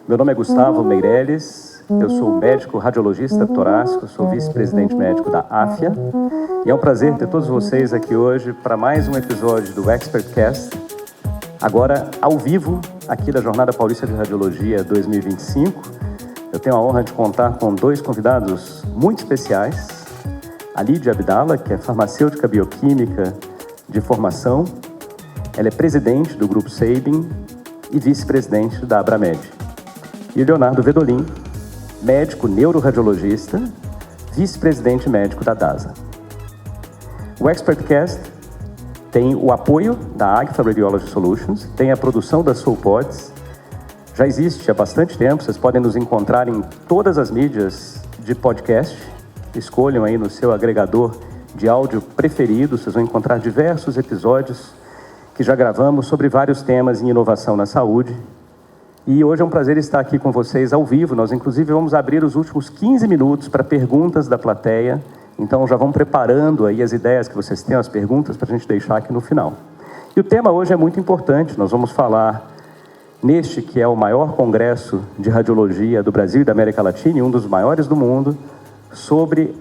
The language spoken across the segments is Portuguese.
Meu nome é Gustavo Meirelles, eu sou médico radiologista torácico, sou vice-presidente médico da AFIA e é um prazer ter todos vocês aqui hoje para mais um episódio do ExpertCast, agora ao vivo aqui da Jornada Paulista de Radiologia 2025. Eu tenho a honra de contar com dois convidados muito especiais, a Lídia Abdala, que é farmacêutica bioquímica de formação, ela é presidente do Grupo Sabin e vice-presidente da Abramed. E o Leonardo Vedolin, médico neuroradiologista, vice-presidente médico da DASA. O ExpertCast tem o apoio da Agfa Radiology Solutions, tem a produção da SoulPods, já existe há bastante tempo, vocês podem nos encontrar em todas as mídias de podcast, escolham aí no seu agregador de áudio preferido, vocês vão encontrar diversos episódios que já gravamos sobre vários temas em inovação na saúde. E hoje é um prazer estar aqui com vocês ao vivo. Nós, inclusive, vamos abrir os últimos 15 minutos para perguntas da plateia. Então, já vão preparando aí as ideias que vocês têm, as perguntas, para a gente deixar aqui no final. E o tema hoje é muito importante. Nós vamos falar neste que é o maior congresso de radiologia do Brasil e da América Latina, e um dos maiores do mundo, sobre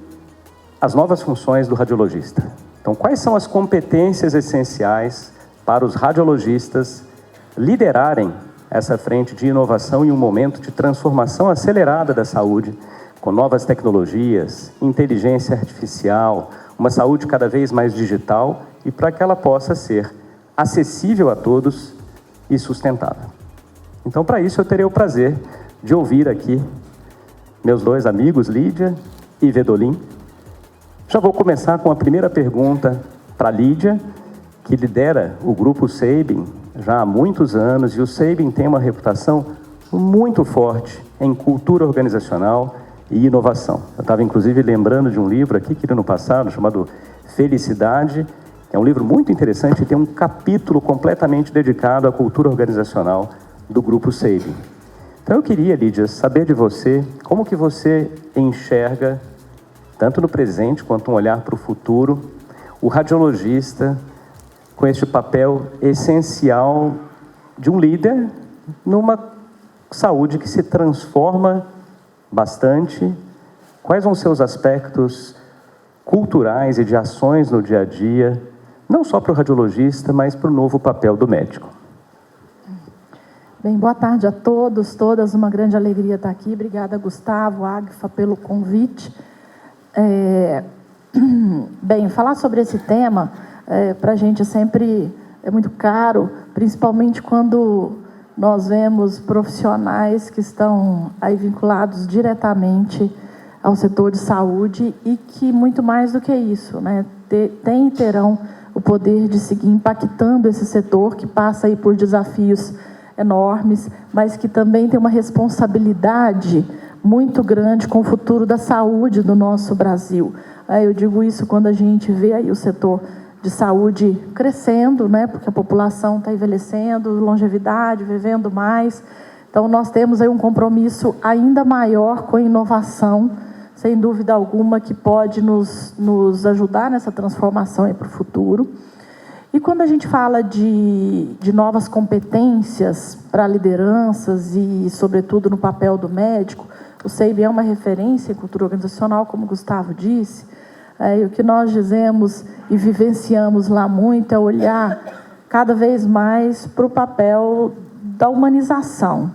as novas funções do radiologista. Então, quais são as competências essenciais para os radiologistas liderarem essa frente de inovação em um momento de transformação acelerada da saúde, com novas tecnologias, inteligência artificial, uma saúde cada vez mais digital e para que ela possa ser acessível a todos e sustentável. Então, para isso, eu terei o prazer de ouvir aqui meus dois amigos, Lídia e Vedolin. Já vou começar com a primeira pergunta para Lídia, que lidera o Grupo Sabin já há muitos anos, e o Sabin tem uma reputação muito forte em cultura organizacional e inovação. Eu estava, inclusive, lembrando de um livro aqui que li no passado, chamado Felicidade, que é um livro muito interessante e tem um capítulo completamente dedicado à cultura organizacional do Grupo Sabin. Então, eu queria, Lídia, saber de você, como que você enxerga, tanto no presente quanto um olhar para o futuro, o radiologista com este papel essencial de um líder numa saúde que se transforma bastante. Quais vão ser os aspectos culturais e de ações no dia a dia, não só para o radiologista, mas para o novo papel do médico? Bem, boa tarde a todos, todas, uma grande alegria estar aqui. Obrigada, Gustavo, Agfa, pelo convite. Bem, falar sobre esse tema, para a gente sempre é muito caro, principalmente quando nós vemos profissionais que estão aí vinculados diretamente ao setor de saúde e que, muito mais do que isso, né, têm e terão o poder de seguir impactando esse setor que passa aí por desafios enormes, mas que também tem uma responsabilidade muito grande com o futuro da saúde do nosso Brasil. Eu digo isso quando a gente vê aí o setor de saúde crescendo, né, porque a população está envelhecendo, longevidade, vivendo mais. Então, nós temos aí um compromisso ainda maior com a inovação, sem dúvida alguma, que pode nos ajudar nessa transformação para o futuro. E quando a gente fala de novas competências para lideranças e, sobretudo, no papel do médico, o Sabin é uma referência em cultura organizacional, como o Gustavo disse. E o que nós dizemos e vivenciamos lá muito é olhar cada vez mais para o papel da humanização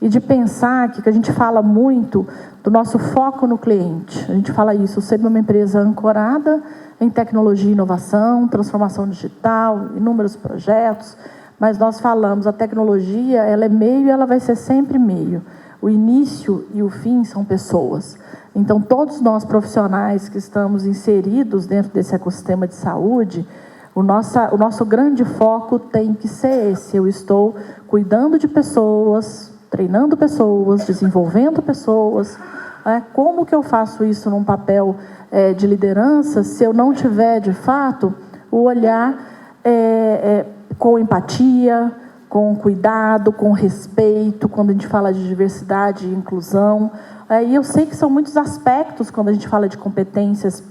e de pensar que a gente fala muito do nosso foco no cliente. A gente fala isso, o Sabin é uma empresa ancorada em tecnologia e inovação, transformação digital, inúmeros projetos, mas nós falamos, a tecnologia, ela é meio e ela vai ser sempre meio. O início e o fim são pessoas. Então, todos nós profissionais que estamos inseridos dentro desse ecossistema de saúde, o nosso grande foco tem que ser esse. Eu estou cuidando de pessoas, treinando pessoas, desenvolvendo pessoas. Como que eu faço isso num papel de liderança se eu não tiver, de fato, o olhar com empatia, com cuidado, com respeito, quando a gente fala de diversidade e inclusão. E eu sei que são muitos aspectos quando a gente fala de competências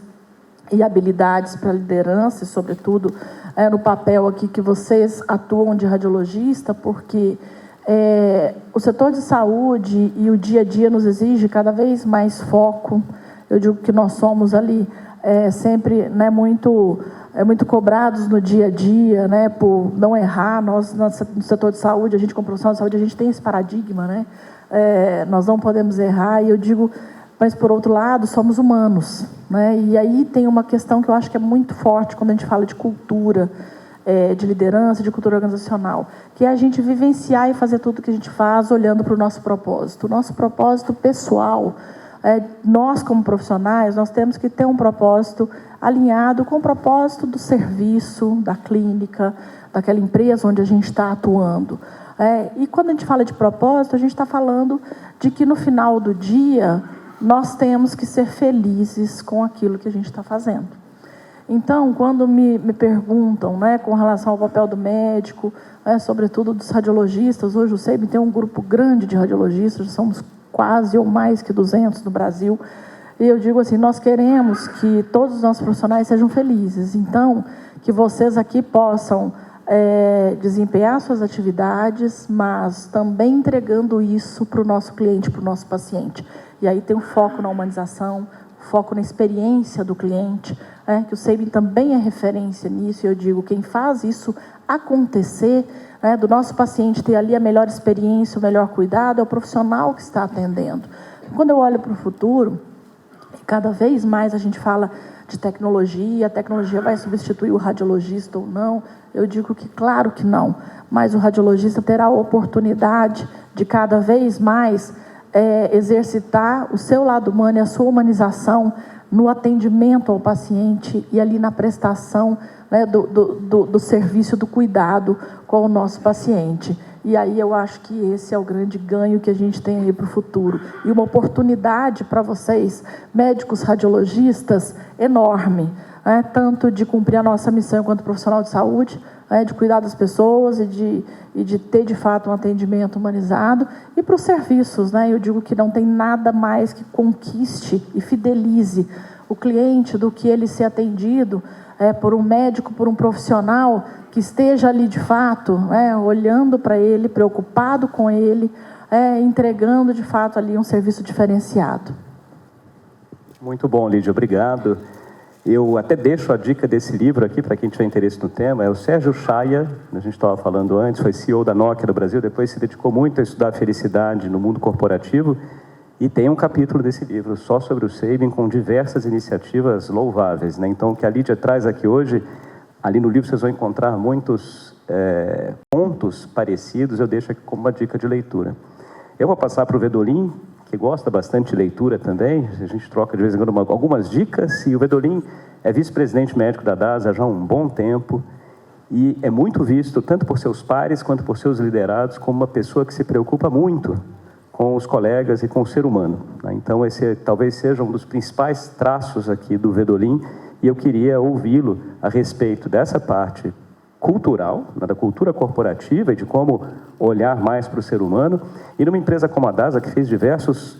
e habilidades para a liderança, e, sobretudo, no papel aqui que vocês atuam de radiologista, porque o setor de saúde e o dia a dia nos exige cada vez mais foco. Eu digo que nós somos ali sempre, né, muito cobrados no dia a dia, né, por não errar. Nós, no setor de saúde, a gente, como profissional de saúde, a gente tem esse paradigma, né? Nós não podemos errar, e eu digo, mas, por outro lado, somos humanos, né? E aí tem uma questão que eu acho que é muito forte quando a gente fala de cultura, de liderança, de cultura organizacional, que é a gente vivenciar e fazer tudo que a gente faz olhando para o nosso propósito. O nosso propósito pessoal, nós como profissionais, nós temos que ter um propósito alinhado com o propósito do serviço, da clínica, daquela empresa onde a gente está atuando. E quando a gente fala de propósito, a gente está falando de que no final do dia nós temos que ser felizes com aquilo que a gente está fazendo. Então, quando me perguntam, né, com relação ao papel do médico, sobretudo dos radiologistas, hoje o SEIB tem um grupo grande de radiologistas, somos quase ou mais que 200 no Brasil, e eu digo assim, nós queremos que todos os nossos profissionais sejam felizes, então, que vocês aqui possam desempenhar suas atividades, mas também entregando isso para o nosso cliente, para o nosso paciente. E aí tem o foco na humanização, foco na experiência do cliente, que o SEIB também é referência nisso, e eu digo, quem faz isso acontecer, do nosso paciente ter ali a melhor experiência, o melhor cuidado, é o profissional que está atendendo. Quando eu olho para o futuro, cada vez mais a gente fala de tecnologia, a tecnologia vai substituir o radiologista ou não, eu digo que claro que não, mas o radiologista terá a oportunidade de cada vez mais exercitar o seu lado humano e a sua humanização no atendimento ao paciente e ali na prestação, né, do serviço, do cuidado com o nosso paciente. E aí eu acho que esse é o grande ganho que a gente tem aí para o futuro. E uma oportunidade para vocês, médicos radiologistas, enorme, tanto de cumprir a nossa missão enquanto profissional de saúde, de cuidar das pessoas e de ter, de fato, um atendimento humanizado, e para os serviços, eu digo que não tem nada mais que conquiste e fidelize o cliente do que ele ser atendido por um médico, por um profissional que esteja ali, de fato, olhando para ele, preocupado com ele, entregando, de fato, ali um serviço diferenciado. Muito bom, Lídia, obrigado. Eu até deixo a dica desse livro aqui, para quem tiver interesse no tema, é o Sérgio Chaia, a gente estava falando antes, foi CEO da Nokia no Brasil, depois se dedicou muito a estudar a felicidade no mundo corporativo, e tem um capítulo desse livro só sobre o SEIB, com diversas iniciativas louváveis, né? Então, o que a Lídia traz aqui hoje, ali no livro vocês vão encontrar muitos pontos parecidos, eu deixo aqui como uma dica de leitura. Eu vou passar para o Vedolin, que gosta bastante de leitura também, a gente troca de vez em quando algumas dicas, e o Vedolin é vice-presidente médico da DASA já há um bom tempo, e é muito visto, tanto por seus pares quanto por seus liderados, como uma pessoa que se preocupa muito com os colegas e com o ser humano. Então, esse talvez seja um dos principais traços aqui do Vedolin, e eu queria ouvi-lo a respeito dessa parte cultural, da cultura corporativa e de como olhar mais para o ser humano, e numa empresa como a DASA, que fez diversos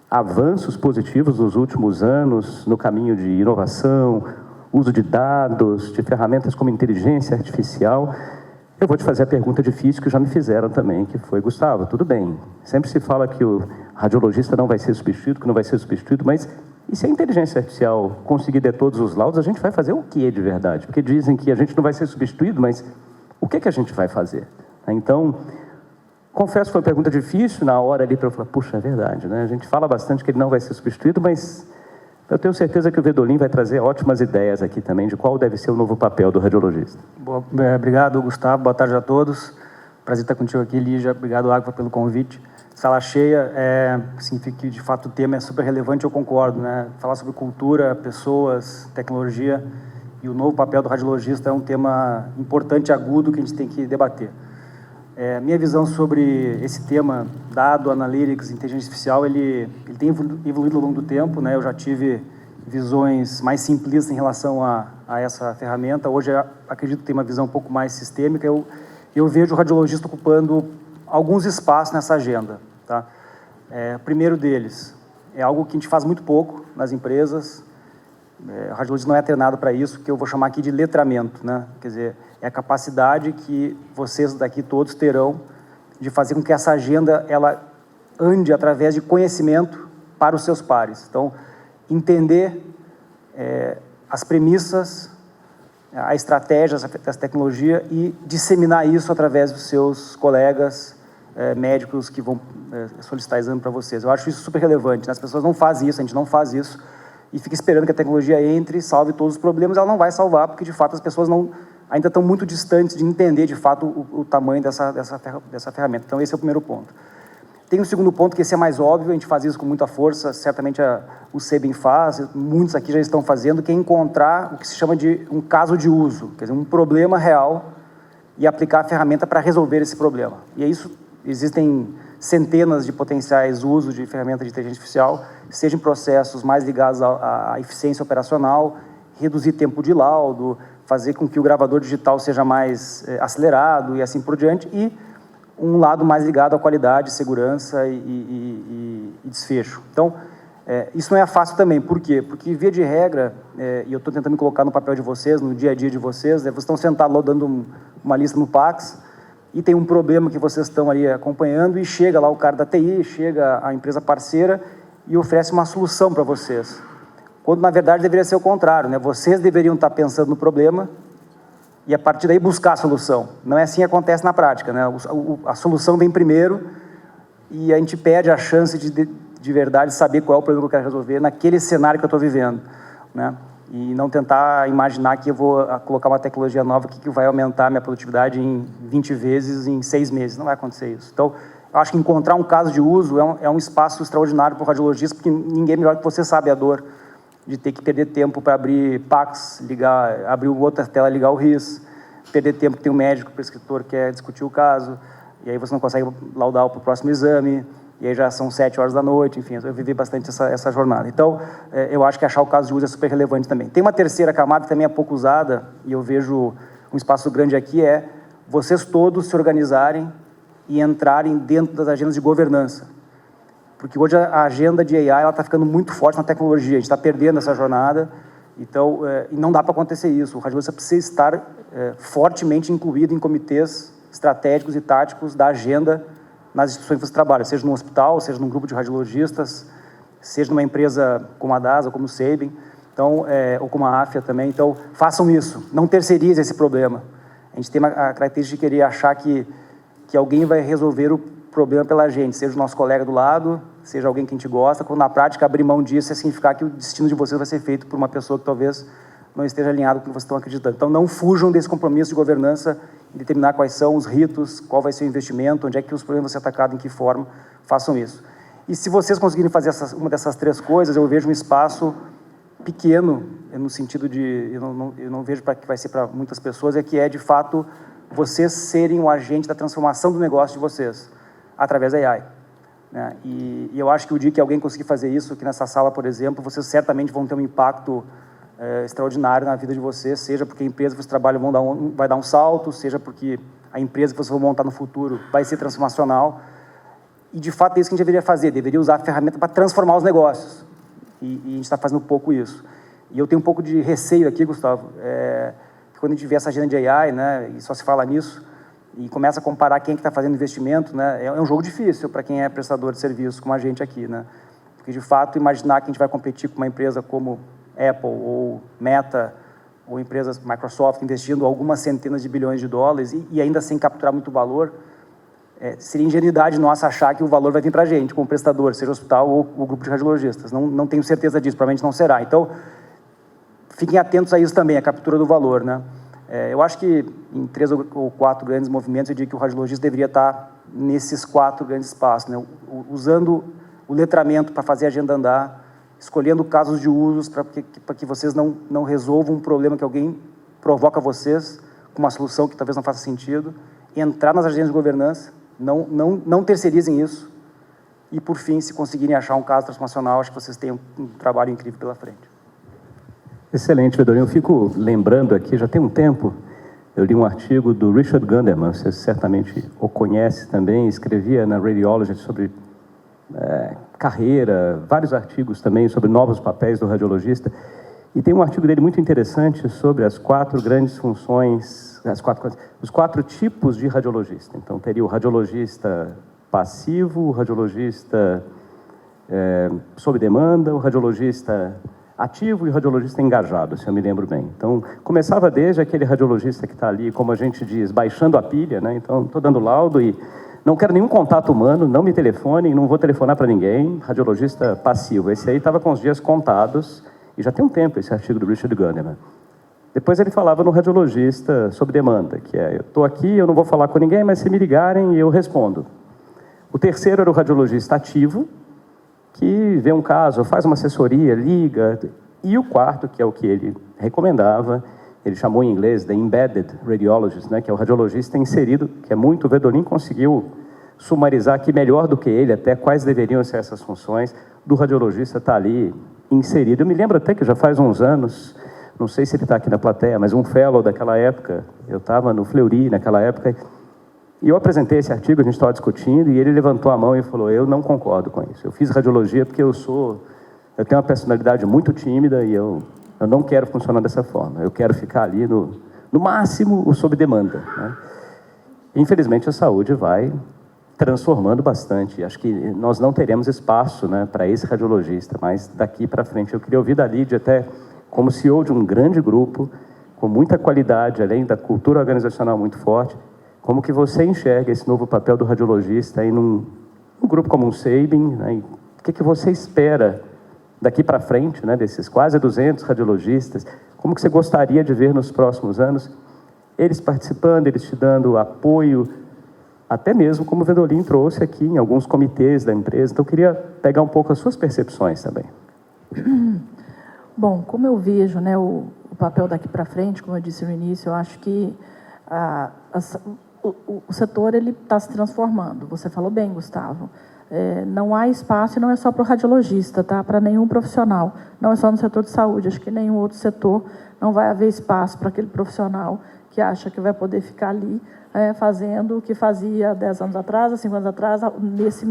avanços positivos nos últimos anos no caminho de inovação, uso de dados, de ferramentas como inteligência artificial. Eu vou te fazer a pergunta difícil que já me fizeram também, que foi, Gustavo, tudo bem, sempre se fala que o radiologista não vai ser substituído, que não vai ser substituído, mas e se a inteligência artificial conseguir ter todos os laudos, a gente vai fazer o que de verdade? Porque dizem que a gente não vai ser substituído, mas o que a gente vai fazer? Então, confesso que foi uma pergunta difícil na hora ali para eu falar, puxa, é verdade, né? A gente fala bastante que ele não vai ser substituído, mas eu tenho certeza que o Vedolin vai trazer ótimas ideias aqui também de qual deve ser o novo papel do radiologista. Obrigado, Gustavo. Boa tarde a todos. Prazer estar contigo aqui, Lígia. Obrigado, Água, pelo convite. Sala cheia, significa que, de fato, o tema é super relevante, eu concordo, né? Falar sobre cultura, pessoas, tecnologia e o novo papel do radiologista é um tema importante e agudo que a gente tem que debater. Minha visão sobre esse tema, dado, analytics, inteligência artificial, ele tem evoluído ao longo do tempo, né? Eu já tive visões mais simplistas em relação a essa ferramenta. Hoje, acredito que tem uma visão um pouco mais sistêmica. Eu vejo o radiologista ocupando alguns espaços nessa agenda. Tá? O primeiro deles é algo que a gente faz muito pouco nas empresas, O radiologista não é treinado para isso, que eu vou chamar aqui de letramento, né? Quer dizer, é a capacidade que vocês daqui todos terão de fazer com que essa agenda ela ande através de conhecimento para os seus pares. Então, entender as premissas, a estratégia dessa tecnologia e disseminar isso através dos seus colegas médicos que vão solicitar exame para vocês. Eu acho isso super relevante, né? As pessoas não fazem isso, a gente não faz isso, e fica esperando que a tecnologia entre e salve todos os problemas. Ela não vai salvar, porque, de fato, as pessoas ainda estão muito distantes de entender, de fato, o tamanho dessa ferramenta. Então, esse é o primeiro ponto. Tem um segundo ponto, que esse é mais óbvio, a gente faz isso com muita força, certamente o SEBIN faz, muitos aqui já estão fazendo, que é encontrar o que se chama de um caso de uso, quer dizer, um problema real, e aplicar a ferramenta para resolver esse problema. E é isso, existem centenas de potenciais usos de ferramenta de inteligência artificial, seja em processos mais ligados à eficiência operacional, reduzir tempo de laudo, fazer com que o gravador digital seja mais acelerado e assim por diante, e um lado mais ligado à qualidade, segurança e desfecho. Então, isso não é fácil também. Por quê? Porque, via de regra, e eu estou tentando me colocar no papel de vocês, no dia a dia de vocês, vocês estão sentados lá dando uma lista no Pax, e tem um problema que vocês estão ali acompanhando, e chega lá o cara da TI, chega a empresa parceira e oferece uma solução para vocês. Quando, na verdade, deveria ser o contrário, né? Vocês deveriam estar pensando no problema e, a partir daí, buscar a solução. Não é assim que acontece na prática, né? A solução vem primeiro e a gente perde a chance de verdade saber qual é o problema que eu quero resolver naquele cenário que eu estou vivendo, né? E não tentar imaginar que eu vou colocar uma tecnologia nova que vai aumentar a minha produtividade em 20 vezes em 6 meses. Não vai acontecer isso. Então, eu acho que encontrar um caso de uso é um espaço extraordinário para o radiologista, porque ninguém melhor que você sabe a dor de ter que perder tempo para abrir Pax, abrir outra tela, ligar o RIS, perder tempo que tem um médico, prescritor que quer discutir o caso, e aí você não consegue laudar para o próximo exame, e aí já são 7 horas da noite, enfim, eu vivi bastante essa jornada. Então, eu acho que achar o caso de uso é super relevante também. Tem uma terceira camada que também é pouco usada, e eu vejo um espaço grande aqui, vocês todos se organizarem e entrarem dentro das agendas de governança. Porque hoje a agenda de AI está ficando muito forte na tecnologia, a gente está perdendo essa jornada, então, e não dá para acontecer isso. O radiologista precisa estar fortemente incluído em comitês estratégicos e táticos da agenda nas instituições que você trabalha, seja num hospital, seja num grupo de radiologistas, seja numa empresa como a DASA, como o SEBIN, então, ou como a AFIA também. Então, façam isso, não terceirizem esse problema. A gente tem a característica de querer achar que alguém vai resolver o problema pela gente, seja o nosso colega do lado, seja alguém que a gente gosta, quando na prática abrir mão disso é significar que o destino de vocês vai ser feito por uma pessoa que talvez não esteja alinhado com o que vocês estão acreditando. Então, não fujam desse compromisso de governança e determinar quais são os ritos, qual vai ser o investimento, onde é que os problemas vão ser atacados, em que forma, façam isso. E se vocês conseguirem fazer uma dessas três coisas, eu vejo um espaço pequeno, no sentido de, eu não vejo que vai ser para muitas pessoas, que é, de fato, vocês serem o agente da transformação do negócio de vocês, através da AI. Né? E eu acho que o dia que alguém conseguir fazer isso, aqui nessa sala, por exemplo, vocês certamente vão ter um impacto extraordinário na vida de vocês, seja porque a empresa que vocês trabalham vai dar um salto, seja porque a empresa que vocês vão montar no futuro vai ser transformacional. E, de fato, é isso que a gente deveria fazer, deveria usar a ferramenta para transformar os negócios. E a gente está fazendo pouco isso. E eu tenho um pouco de receio aqui, Gustavo, que quando a gente vê essa agenda de AI, né, e só se fala nisso, e começa a comparar quem é que está fazendo investimento, né, é um jogo difícil para quem é prestador de serviço, como a gente aqui, né? Porque, de fato, imaginar que a gente vai competir com uma empresa como Apple ou Meta, ou empresas Microsoft, investindo algumas centenas de bilhões de dólares e ainda sem capturar muito valor, seria ingenuidade nossa achar que o valor vai vir para a gente, como prestador, seja hospital ou o grupo de radiologistas. Não tenho certeza disso, provavelmente não será. Então, fiquem atentos a isso também, a captura do valor, né? Eu acho que em 3 ou 4 grandes movimentos, eu diria que o radiologista deveria estar nesses 4 grandes espaços, né? Usando o letramento para fazer a agenda andar, escolhendo casos de usos para que vocês não resolvam um problema que alguém provoca a vocês, com uma solução que talvez não faça sentido, entrar nas agendas de governança, não terceirizem isso, e, por fim, se conseguirem achar um caso transformacional, acho que vocês têm um trabalho incrível pela frente. Excelente, Fedorinho. Eu fico lembrando aqui, já tem um tempo, eu li um artigo do Richard Gunderman, você certamente o conhece também, escrevia na Radiology sobre carreira, vários artigos também sobre novos papéis do radiologista, E tem um artigo dele muito interessante sobre as 4 grandes funções, os 4 tipos de radiologista. Então, teria o radiologista passivo, o radiologista sob demanda, o radiologista ativo e o radiologista engajado, se eu me lembro bem. Então, começava desde aquele radiologista que está ali, como a gente diz, baixando a pilha, né? Então, estou dando laudo e não quero nenhum contato humano, não me telefonem, não vou telefonar para ninguém, radiologista passivo. Esse aí estava com os dias contados, e já tem um tempo esse artigo do Richard Gunderman. Depois ele falava no radiologista sob demanda, que é, eu estou aqui, eu não vou falar com ninguém, mas se me ligarem, eu respondo. O terceiro era o radiologista ativo, que vê um caso, faz uma assessoria, liga. E o quarto, que é o que ele recomendava, ele chamou em inglês de embedded radiologist, né, que é o radiologista inserido, que é muito, o Vedolin conseguiu sumarizar aqui melhor do que ele, até quais deveriam ser essas funções, do radiologista estar ali inserido. Eu me lembro até que já faz uns anos, não sei se ele está aqui na plateia, mas um fellow daquela época, eu estava no Fleury naquela época, e eu apresentei esse artigo, a gente estava discutindo, e ele levantou a mão e falou, eu não concordo com isso. Eu fiz radiologia porque eu tenho uma personalidade muito tímida e eu não quero funcionar dessa forma. Eu quero ficar ali no máximo o sob demanda, né? Infelizmente, a saúde vai transformando bastante. Acho que nós não teremos espaço, né, para esse radiologista, mas daqui para frente. Eu queria ouvir da Lídia, até como CEO de um grande grupo, com muita qualidade, além da cultura organizacional muito forte, como que você enxerga esse novo papel do radiologista aí num grupo como um Sabin, né? E o que você espera daqui para frente, né, desses quase 200 radiologistas? Como que você gostaria de ver nos próximos anos eles participando, eles te dando apoio, até mesmo como o Vedolin trouxe aqui em alguns comitês da empresa? Então, eu queria pegar um pouco as suas percepções também. Bom, como eu vejo, né, o papel daqui para frente, como eu disse no início, eu acho que o setor está se transformando. Você falou bem, Gustavo. Não há espaço, e não é só para o radiologista, tá? Para nenhum profissional. Não é só no setor de saúde. Acho que nenhum outro setor não vai haver espaço para aquele profissional que acha que vai poder ficar ali fazendo o que fazia 10 anos atrás, há 5 anos atrás, nesse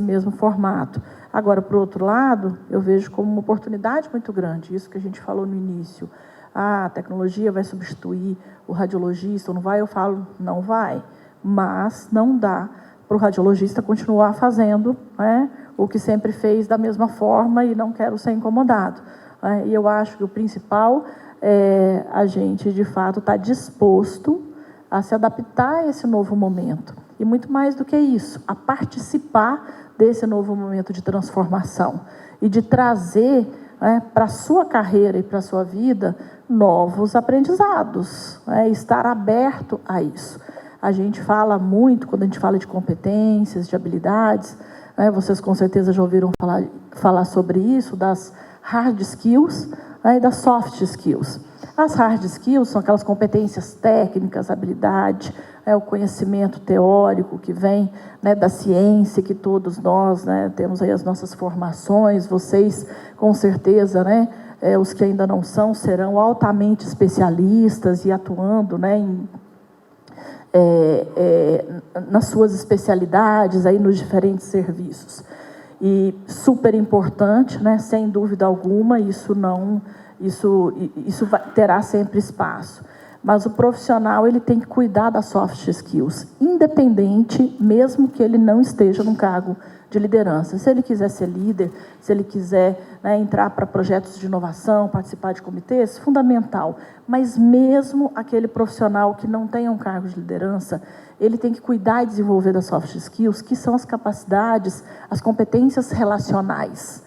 mesmo formato. Agora, por outro lado, eu vejo como uma oportunidade muito grande, isso que a gente falou no início. A tecnologia vai substituir o radiologista, ou não vai? Eu falo, não vai, mas não dá para o radiologista continuar fazendo, né, o que sempre fez da mesma forma, e não quero ser incomodado. E eu acho que o principal é a gente, de fato, estar disposto a se adaptar a esse novo momento. E muito mais do que isso, a participar desse novo momento de transformação e de trazer, né, para a sua carreira e para a sua vida novos aprendizados, estar aberto a isso. A gente fala muito, quando a gente fala de competências, de habilidades, vocês com certeza já ouviram falar sobre isso, das hard skills, e das soft skills. As hard skills são aquelas competências técnicas, habilidade, o conhecimento teórico que vem, né, da ciência, que todos nós, né, temos aí as nossas formações. Vocês, com certeza, né, os que ainda não são, serão altamente especialistas e atuando, né, nas suas especialidades, aí nos diferentes serviços. E super importante, né, sem dúvida alguma, isso terá sempre espaço. Mas o profissional, ele tem que cuidar das soft skills, independente, mesmo que ele não esteja num cargo de liderança. Se ele quiser ser líder, se ele quiser, né, entrar para projetos de inovação, participar de comitês, fundamental. Mas mesmo aquele profissional que não tenha um cargo de liderança, ele tem que cuidar e desenvolver das soft skills, que são as capacidades, as competências relacionais.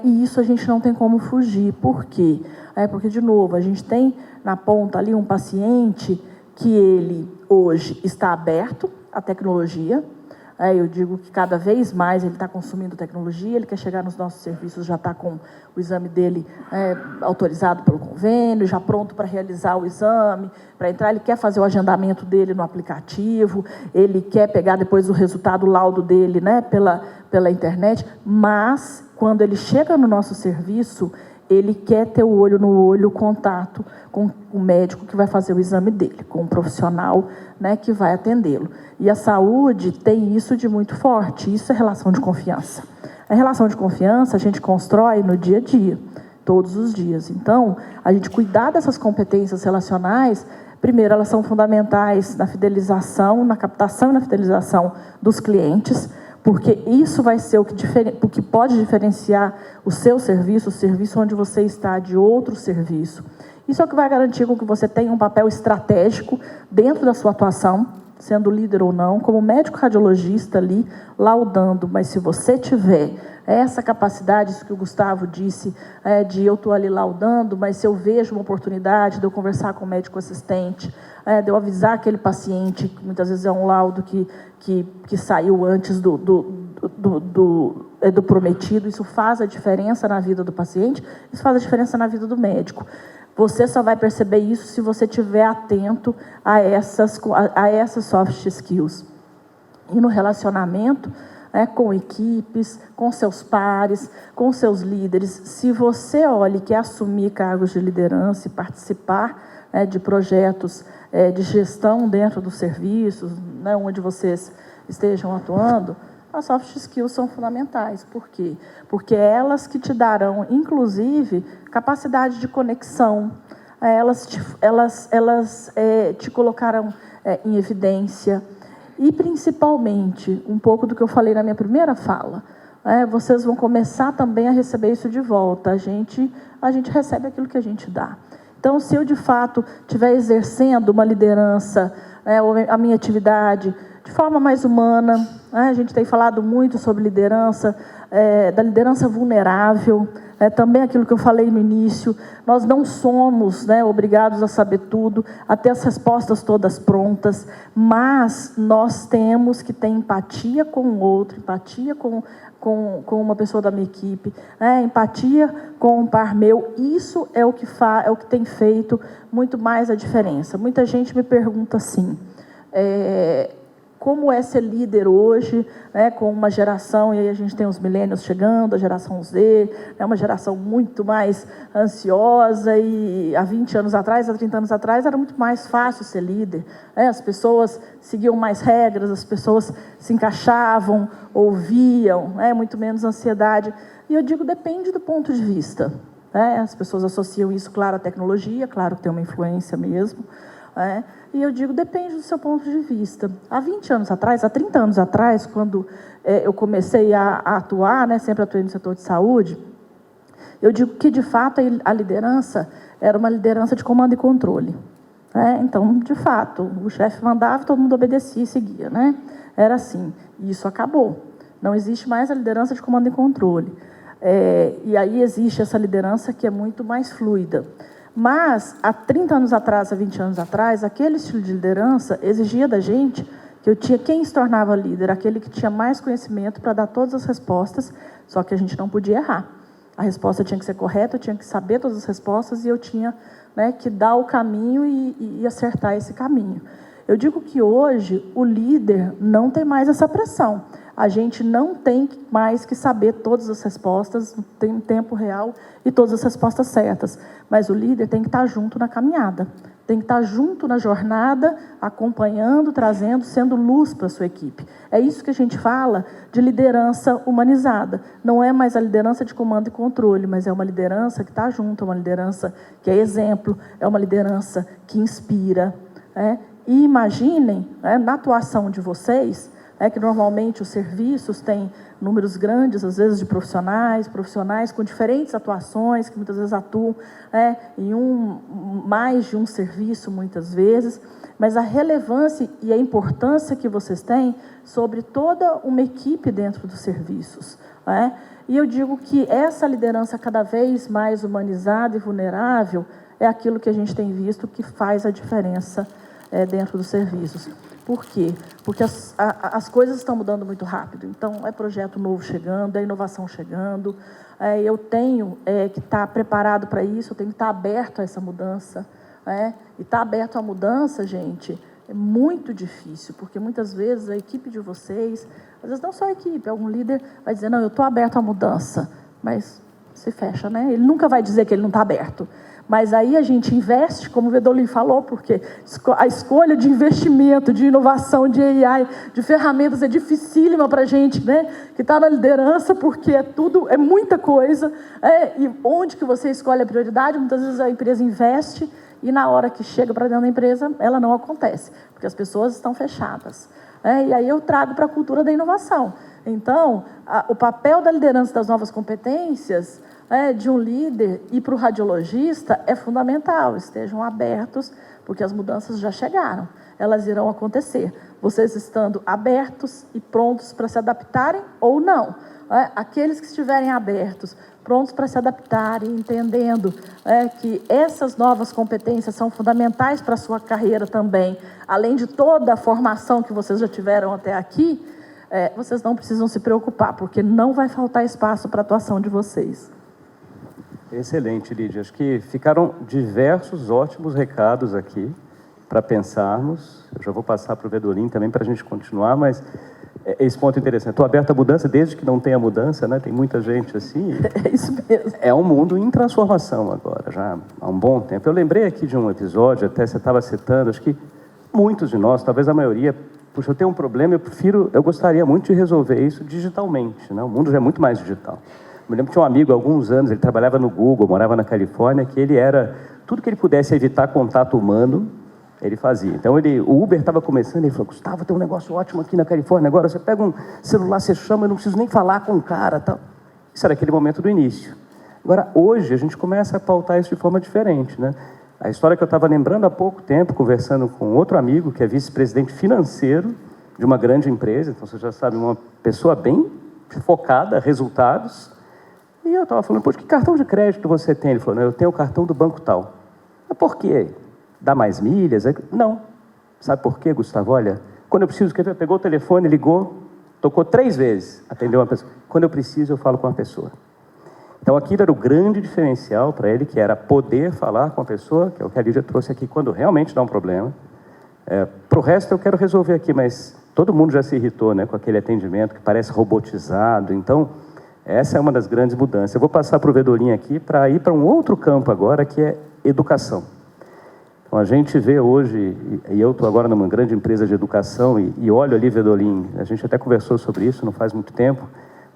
E isso a gente não tem como fugir. Por quê? Porque, de novo, a gente tem na ponta ali um paciente que ele hoje está aberto à tecnologia. Eu digo que cada vez mais ele está consumindo tecnologia, ele quer chegar nos nossos serviços, já está com o exame dele autorizado pelo convênio, já pronto para realizar o exame, para entrar, ele quer fazer o agendamento dele no aplicativo, ele quer pegar depois o resultado, o laudo dele, né, pela internet, mas quando ele chega no nosso serviço, ele quer ter o olho no olho, o contato com o médico que vai fazer o exame dele, com o profissional, né, que vai atendê-lo. E a saúde tem isso de muito forte, isso é relação de confiança. A relação de confiança a gente constrói no dia a dia. todos os dias. Então, a gente cuidar dessas competências relacionais, primeiro, elas são fundamentais na fidelização, na captação e na fidelização dos clientes, porque isso vai ser o que pode diferenciar o seu serviço, o serviço onde você está de outro serviço. Isso é o que vai garantir com que você tenha um papel estratégico dentro da sua atuação, sendo líder ou não, como médico radiologista ali, laudando, mas se você tiver essa capacidade, isso que o Gustavo disse, de eu estou ali laudando, mas se eu vejo uma oportunidade de eu conversar com o médico assistente, de eu avisar aquele paciente, que muitas vezes é um laudo que saiu antes do prometido, isso faz a diferença na vida do paciente, isso faz a diferença na vida do médico. Você só vai perceber isso se você estiver atento a essas soft skills. E no relacionamento, com equipes, com seus pares, com seus líderes, se você olha e quer assumir cargos de liderança e participar de projetos de gestão dentro dos serviços, onde vocês estejam atuando, as soft skills são fundamentais. Por quê? Porque elas que te darão, inclusive, capacidade de conexão, elas te colocarão em evidência, e, principalmente, um pouco do que eu falei na minha primeira fala, vocês vão começar também a receber isso de volta. A gente recebe aquilo que a gente dá. Então, se eu, de fato, estiver exercendo uma liderança, a minha atividade, de forma mais humana, a gente tem falado muito sobre liderança, da liderança vulnerável, também aquilo que eu falei no início, nós não somos obrigados a saber tudo, a ter as respostas todas prontas, mas nós temos que ter empatia com o outro, empatia com uma pessoa da minha equipe, empatia com um par meu. Isso é o que tem feito muito mais a diferença. Muita gente me pergunta assim, como é ser líder hoje, com uma geração, e aí a gente tem os millennials chegando, a geração Z, uma geração muito mais ansiosa, e há 20 anos atrás, há 30 anos atrás, era muito mais fácil ser líder. As pessoas seguiam mais regras, as pessoas se encaixavam, ouviam, muito menos ansiedade. E eu digo, depende do ponto de vista. As pessoas associam isso, claro, à tecnologia, claro que tem uma influência mesmo, e eu digo, depende do seu ponto de vista. Há 20 anos atrás, há 30 anos atrás, quando eu comecei a atuar, sempre atuei no setor de saúde, eu digo que, de fato, a liderança era uma liderança de comando e controle. Então, de fato, o chefe mandava e todo mundo obedecia e seguia. Era assim. E isso acabou. Não existe mais a liderança de comando e controle. E aí existe essa liderança que é muito mais fluida. Mas, há 30 anos atrás, há 20 anos atrás, aquele estilo de liderança exigia da gente que eu tinha quem se tornava líder, aquele que tinha mais conhecimento para dar todas as respostas, só que a gente não podia errar. A resposta tinha que ser correta, eu tinha que saber todas as respostas e eu tinha que dar o caminho e acertar esse caminho. Eu digo que hoje o líder não tem mais essa pressão. A gente não tem mais que saber todas as respostas em tempo real e todas as respostas certas. Mas o líder tem que estar junto na caminhada, tem que estar junto na jornada, acompanhando, trazendo, sendo luz para a sua equipe. É isso que a gente fala de liderança humanizada. Não é mais a liderança de comando e controle, mas é uma liderança que está junto, é uma liderança que é exemplo, é uma liderança que inspira. E imaginem, na atuação de vocês, que normalmente os serviços têm números grandes, às vezes, de profissionais com diferentes atuações, que muitas vezes atuam em mais de um serviço, muitas vezes, mas a relevância e a importância que vocês têm sobre toda uma equipe dentro dos serviços. E eu digo que essa liderança cada vez mais humanizada e vulnerável é aquilo que a gente tem visto que faz a diferença dentro dos serviços. Por quê? Porque as coisas estão mudando muito rápido. Então, é projeto novo chegando, é inovação chegando. Eu tenho que estar preparado para isso, eu tenho que estar aberto a essa mudança. E estar aberto à mudança, gente, é muito difícil, porque muitas vezes a equipe de vocês, às vezes não só a equipe, algum líder vai dizer, não, eu estou aberto à mudança, mas se fecha, Ele nunca vai dizer que ele não está aberto. Mas aí a gente investe, como o Vedolin falou, porque a escolha de investimento, de inovação, de AI, de ferramentas é dificílima para a gente, né, que está na liderança, porque é muita coisa. E onde que você escolhe a prioridade? Muitas vezes a empresa investe e na hora que chega para dentro da empresa, ela não acontece, porque as pessoas estão fechadas. E aí eu trago para a cultura da inovação. Então, o papel da liderança das novas competências, de um líder e para o radiologista é fundamental. Estejam abertos, porque as mudanças já chegaram. Elas irão acontecer. Vocês estando abertos e prontos para se adaptarem ou não. Aqueles que estiverem abertos, prontos para se adaptarem, entendendo que essas novas competências são fundamentais para a sua carreira também, além de toda a formação que vocês já tiveram até aqui, vocês não precisam se preocupar, porque não vai faltar espaço para a atuação de vocês. Excelente, Lídia. Acho que ficaram diversos ótimos recados aqui para pensarmos. Eu já vou passar para o Vedolin também para a gente continuar, mas esse ponto é interessante. Estou aberto à mudança desde que não tenha mudança, né? Tem muita gente assim. É isso mesmo. É um mundo em transformação agora, já há um bom tempo. Eu lembrei aqui de um episódio, até você estava citando, acho que muitos de nós, talvez a maioria, puxa, eu tenho um problema, eu gostaria muito de resolver isso digitalmente, né? O mundo já é muito mais digital. Eu me lembro que tinha um amigo, há alguns anos, ele trabalhava no Google, morava na Califórnia, que ele era, tudo que ele pudesse evitar contato humano, ele fazia. Então, o Uber estava começando, ele falou, Gustavo, tem um negócio ótimo aqui na Califórnia, agora você pega um celular, você chama, eu não preciso nem falar com o cara. Tal. Isso era aquele momento do início. Agora, hoje, a gente começa a pautar isso de forma diferente, né? A história que eu estava lembrando há pouco tempo, conversando com outro amigo, que é vice-presidente financeiro de uma grande empresa, então você já sabe, uma pessoa bem focada, resultados. E eu estava falando, poxa, que cartão de crédito você tem? Ele falou, não, eu tenho o cartão do banco tal. Mas por quê? Dá mais milhas? Não. Sabe por quê, Gustavo? Olha, quando eu preciso, ele pegou o telefone, ligou, tocou 3 vezes, atendeu uma pessoa. Quando eu preciso, eu falo com a pessoa. Então, aquilo era o grande diferencial para ele, que era poder falar com a pessoa, que é o que a Lídia trouxe aqui, quando realmente dá um problema. Para o resto, eu quero resolver aqui, mas todo mundo já se irritou, né, com aquele atendimento que parece robotizado. Então, essa é uma das grandes mudanças. Eu vou passar para o Vedolin aqui para ir para um outro campo agora, que é educação. Então, a gente vê hoje, e eu estou agora numa grande empresa de educação, e olho ali, Vedolin, a gente até conversou sobre isso não faz muito tempo,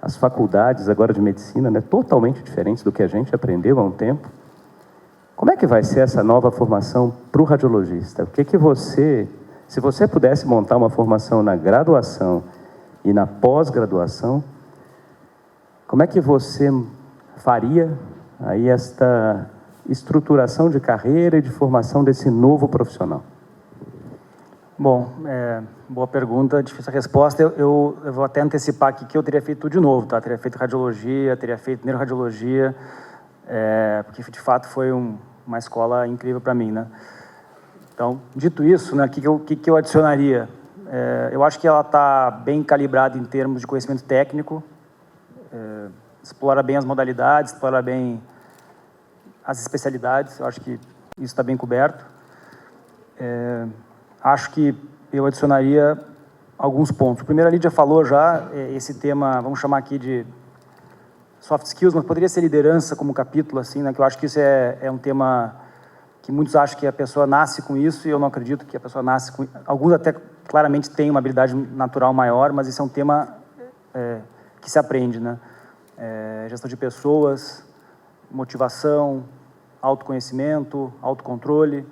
as faculdades agora de medicina, né, totalmente diferentes do que a gente aprendeu há um tempo. Como é que vai ser essa nova formação para o radiologista? O que você, se você pudesse montar uma formação na graduação e na pós-graduação, como é que você faria aí esta estruturação de carreira e de formação desse novo profissional? Bom, boa pergunta, difícil a resposta. Eu vou até antecipar aqui que eu teria feito tudo de novo, tá? Teria feito radiologia, teria feito neuroradiologia, porque de fato foi uma escola incrível para mim, né? Então, dito isso, né, o que eu adicionaria? Eu acho que ela está bem calibrada em termos de conhecimento técnico, explora bem as modalidades, explora bem as especialidades, eu acho que isso está bem coberto. Acho que eu adicionaria alguns pontos. Primeiro, a Lídia falou já, esse tema, vamos chamar aqui de soft skills, mas poderia ser liderança como capítulo, assim, né, que eu acho que isso é um tema que muitos acham que a pessoa nasce com isso, e eu não acredito que a pessoa nasce com... Alguns até claramente têm uma habilidade natural maior, mas isso é um tema que se aprende, né? Gestão de pessoas, motivação, autoconhecimento, autocontrole,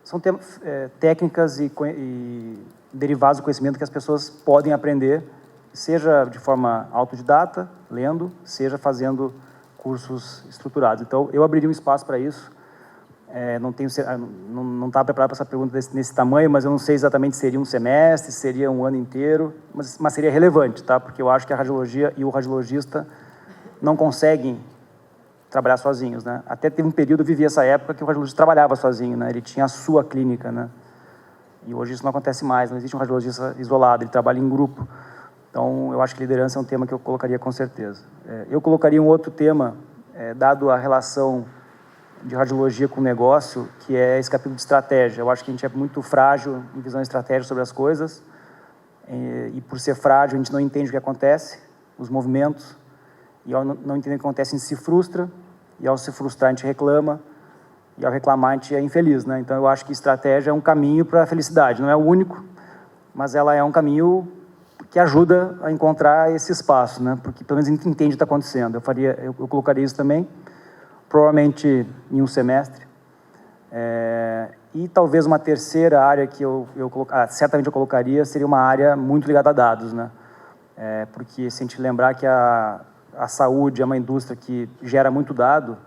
são técnicas e derivados do conhecimento que as pessoas podem aprender, seja de forma autodidata, lendo, seja fazendo cursos estruturados. Então, eu abriria um espaço para isso. Não estava preparado para essa pergunta nesse tamanho, mas eu não sei exatamente se seria um semestre, se seria um ano inteiro, mas seria relevante, tá? Porque eu acho que a radiologia e o radiologista não conseguem trabalhar sozinhos, né? Até teve um período, eu vivi essa época, que o radiologista trabalhava sozinho, né? Ele tinha a sua clínica, né? E hoje isso não acontece mais, não existe um radiologista isolado, ele trabalha em grupo. Então, eu acho que liderança é um tema que eu colocaria com certeza. Eu colocaria um outro tema, dado a relação de radiologia com o negócio, que é esse capítulo de estratégia. Eu acho que a gente é muito frágil em visão estratégica sobre as coisas, e por ser frágil, a gente não entende o que acontece, os movimentos, e ao não entender o que acontece, a gente se frustra, e ao se frustrar, a gente reclama, e ao reclamar a gente é infeliz, né? Então eu acho que estratégia é um caminho para a felicidade, não é o único, mas ela é um caminho que ajuda a encontrar esse espaço, né? Porque pelo menos a gente entende o que está acontecendo. Eu colocaria isso também, provavelmente em um semestre. E talvez uma terceira área que certamente eu colocaria seria uma área muito ligada a dados, né? Porque se a gente lembrar que a saúde é uma indústria que gera muito dado,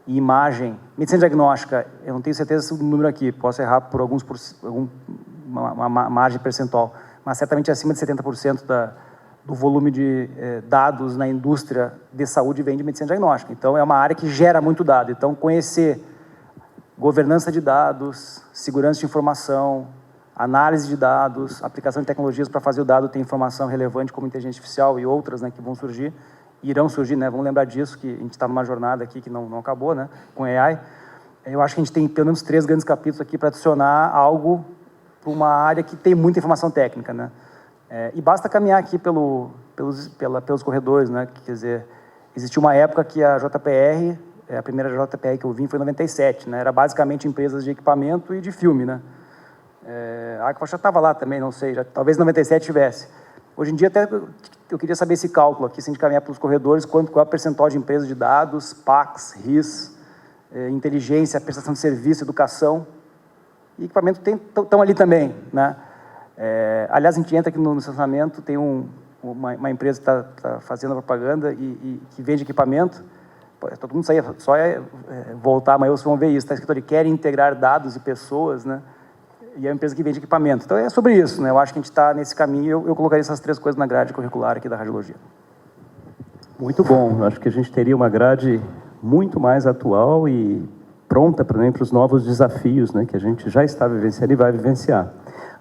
e imagem, medicina diagnóstica, eu não tenho certeza do número aqui, posso errar por uma margem percentual, mas certamente acima de 70% do volume de dados na indústria de saúde vem de medicina diagnóstica. Então, é uma área que gera muito dado. Então, conhecer governança de dados, segurança de informação, análise de dados, aplicação de tecnologias para fazer o dado ter informação relevante como inteligência artificial e outras, né, que vão surgir, irão surgir, né? Vamos lembrar disso, que a gente está numa jornada aqui que não acabou, né? Com AI. Eu acho que a gente tem pelo menos 3 grandes capítulos aqui para adicionar algo para uma área que tem muita informação técnica, né? E basta caminhar aqui pelos corredores, né? Quer dizer, existiu uma época que a JPR, a primeira JPR que eu vim foi em 97, né? Era basicamente empresas de equipamento e de filme, né? A Aqua já estava lá também, não sei, talvez em 97 tivesse. Hoje em dia, até eu queria saber esse cálculo aqui, se a gente caminhar pelos corredores, qual é o percentual de empresas de dados, PACs, RIS, inteligência, prestação de serviço, educação, e equipamento estão ali também, né? Aliás, a gente entra aqui no estacionamento, tem uma empresa que está fazendo propaganda e que vende equipamento, todo mundo sair, só voltar amanhã vocês vão ver isso, está escrito ali, querem integrar dados e pessoas, né? E é uma empresa que vende equipamento. Então, é sobre isso, né? Eu acho que a gente está nesse caminho. Eu colocaria essas 3 coisas na grade curricular aqui da radiologia. Muito bom. Eu acho que a gente teria uma grade muito mais atual e pronta para os novos desafios, né, que a gente já está vivenciando e vai vivenciar.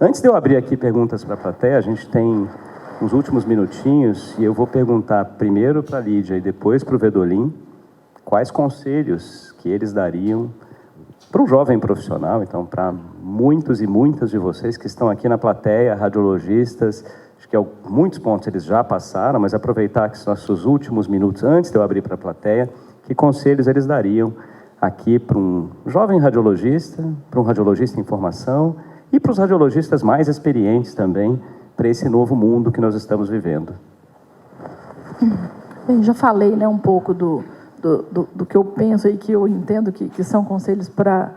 Antes de eu abrir aqui perguntas para a plateia, a gente tem uns últimos minutinhos e eu vou perguntar primeiro para a Lídia e depois para o Vedolin quais conselhos que eles dariam para um jovem profissional, então, para muitos e muitas de vocês que estão aqui na plateia, radiologistas, acho que muitos pontos eles já passaram, mas aproveitar que são nossos últimos minutos, antes de eu abrir para a plateia, que conselhos eles dariam aqui para um jovem radiologista, para um radiologista em formação e para os radiologistas mais experientes também, para esse novo mundo que nós estamos vivendo. Bem, já falei, né, um pouco do que eu penso e que eu entendo que são conselhos para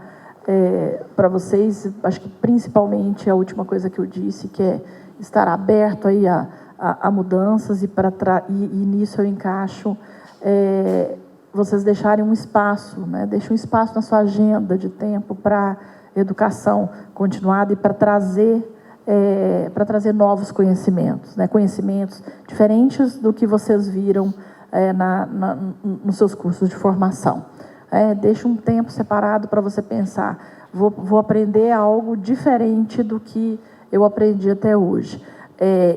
vocês. Acho que principalmente a última coisa que eu disse, que é estar aberto aí a mudanças e nisso eu encaixo vocês deixarem um espaço, né? Deixem um espaço na sua agenda de tempo para educação continuada e para trazer novos conhecimentos, né? Conhecimentos diferentes do que vocês viram nos seus cursos de formação. Deixe um tempo separado para você pensar, vou aprender algo diferente do que eu aprendi até hoje.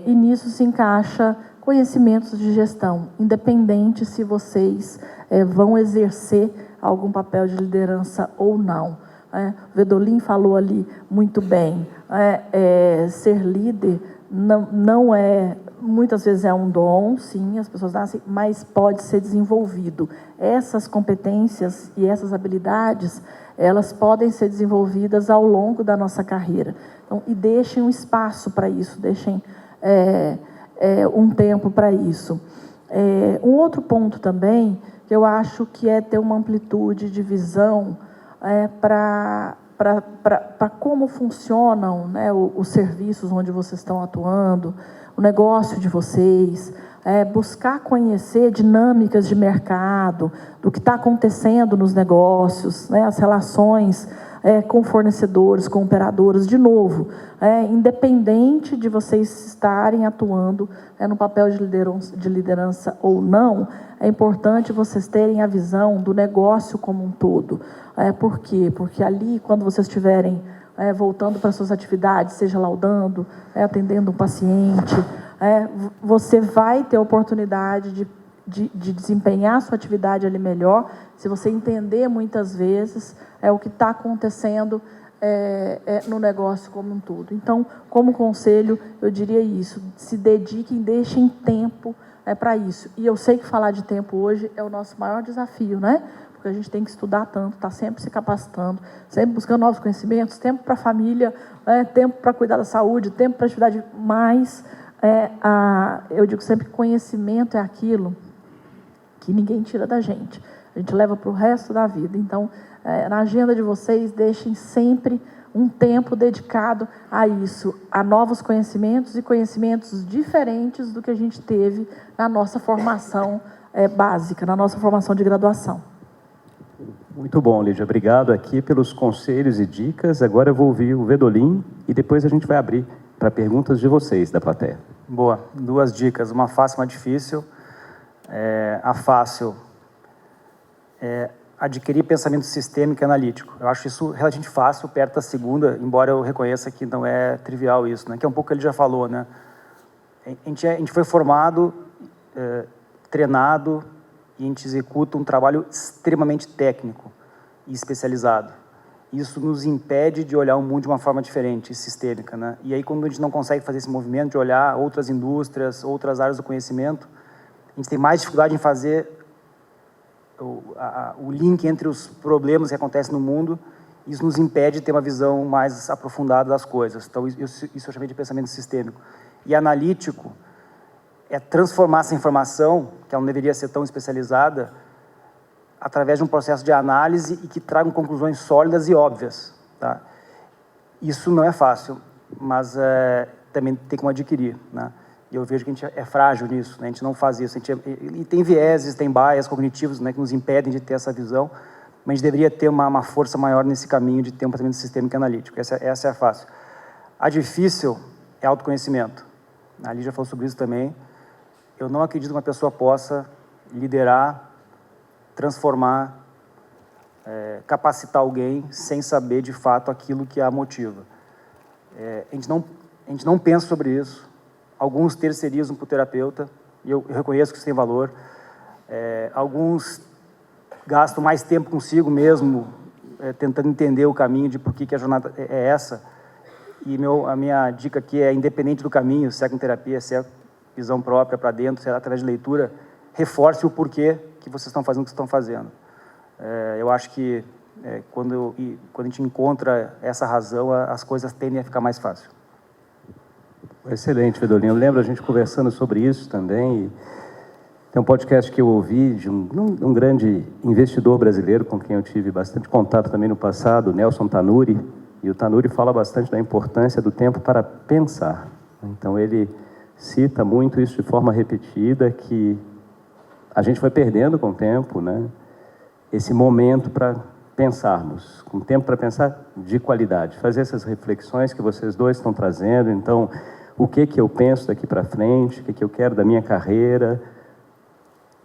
E nisso se encaixa conhecimentos de gestão, independente se vocês vão exercer algum papel de liderança ou não. O Vedolin falou ali muito bem, ser líder não é, muitas vezes é um dom, sim, as pessoas nascem, mas pode ser desenvolvido. Essas competências e essas habilidades, elas podem ser desenvolvidas ao longo da nossa carreira. Então, e deixem um espaço para isso, deixem um tempo para isso. Um outro ponto também, que eu acho que é ter uma amplitude de visão para como funcionam, né, os serviços onde vocês estão atuando, o negócio de vocês, buscar conhecer dinâmicas de mercado, do que está acontecendo nos negócios, né, as relações com fornecedores, com operadoras, de novo, independente de vocês estarem atuando no papel de liderança ou não, é importante vocês terem a visão do negócio como um todo. Por quê? Porque ali, quando vocês estiverem voltando para suas atividades, seja laudando, atendendo um paciente, você vai ter a oportunidade de desempenhar a sua atividade ali melhor, se você entender muitas vezes o que está acontecendo no negócio como um todo. Então, como conselho, eu diria isso, se dediquem, deixem tempo para isso. E eu sei que falar de tempo hoje é o nosso maior desafio, né? Porque que a gente tem que estudar tanto, está sempre se capacitando, sempre buscando novos conhecimentos, tempo para a família, tempo para cuidar da saúde, tempo para atividade, mas eu digo sempre que conhecimento é aquilo que ninguém tira da gente. A gente leva para o resto da vida. Então, na agenda de vocês, deixem sempre um tempo dedicado a isso, a novos conhecimentos e conhecimentos diferentes do que a gente teve na nossa formação básica, na nossa formação de graduação. Muito bom, Lídia. Obrigado aqui pelos conselhos e dicas. Agora eu vou ouvir o Vedolin e depois a gente vai abrir para perguntas de vocês, da plateia. Boa. 2 dicas, uma fácil e uma difícil. A fácil é adquirir pensamento sistêmico e analítico. Eu acho isso relativamente fácil, perto da segunda, embora eu reconheça que não é trivial isso, né? Que é um pouco o que ele já falou, né? A gente foi formado, treinado, e a gente executa um trabalho extremamente técnico e especializado. Isso nos impede de olhar o mundo de uma forma diferente, sistêmica, né? E aí, quando a gente não consegue fazer esse movimento de olhar outras indústrias, outras áreas do conhecimento, a gente tem mais dificuldade em fazer o link entre os problemas que acontecem no mundo. Isso nos impede de ter uma visão mais aprofundada das coisas. Então, isso eu chamei de pensamento sistêmico. E analítico é transformar essa informação, que ela não deveria ser tão especializada, através de um processo de análise e que tragam conclusões sólidas e óbvias. Tá? Isso não é fácil, mas também tem como adquirir, né? E eu vejo que a gente é frágil nisso, né? A gente não faz isso. E tem vieses, tem bias cognitivos, né, que nos impedem de ter essa visão, mas a gente deveria ter uma força maior nesse caminho de ter um pensamento sistêmico e analítico. Essa é a fácil. A difícil é autoconhecimento. A Lígia falou sobre isso também. Eu não acredito que uma pessoa possa liderar, transformar, capacitar alguém sem saber de fato aquilo que a motiva. A gente não pensa sobre isso. Alguns terceirizam para o terapeuta, e eu reconheço que isso tem valor. Alguns gastam mais tempo consigo mesmo, tentando entender o caminho de por que a jornada é essa. E a minha dica aqui é, independente do caminho, se é com terapia, se é visão própria para dentro, se é através de leitura, reforce o porquê que vocês estão fazendo o que estão fazendo. Eu acho que quando a gente encontra essa razão, as coisas tendem a ficar mais fáceis. Excelente, Vedolin. Eu lembro a gente conversando sobre isso também. Tem um podcast que eu ouvi de um grande investidor brasileiro com quem eu tive bastante contato também no passado, Nelson Tanuri. E o Tanuri fala bastante da importância do tempo para pensar. Então, ele cita muito isso de forma repetida, que a gente foi perdendo com o tempo, né? Esse momento para pensarmos, com tempo para pensar de qualidade, fazer essas reflexões que vocês dois estão trazendo. Então, o que eu penso daqui para frente, o que eu quero da minha carreira,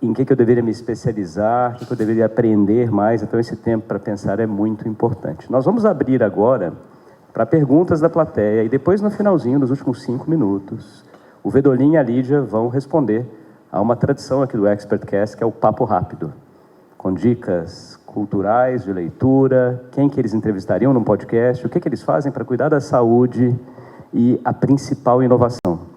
em que eu deveria me especializar, o que eu deveria aprender mais. Então, esse tempo para pensar é muito importante. Nós vamos abrir agora para perguntas da plateia e depois, no finalzinho, nos últimos 5 minutos, o Vedolin e a Lídia vão responder a uma tradição aqui do Expertcast, que é o Papo Rápido, com dicas culturais, de leitura, quem que eles entrevistariam num podcast, o que eles fazem para cuidar da saúde e a principal inovação.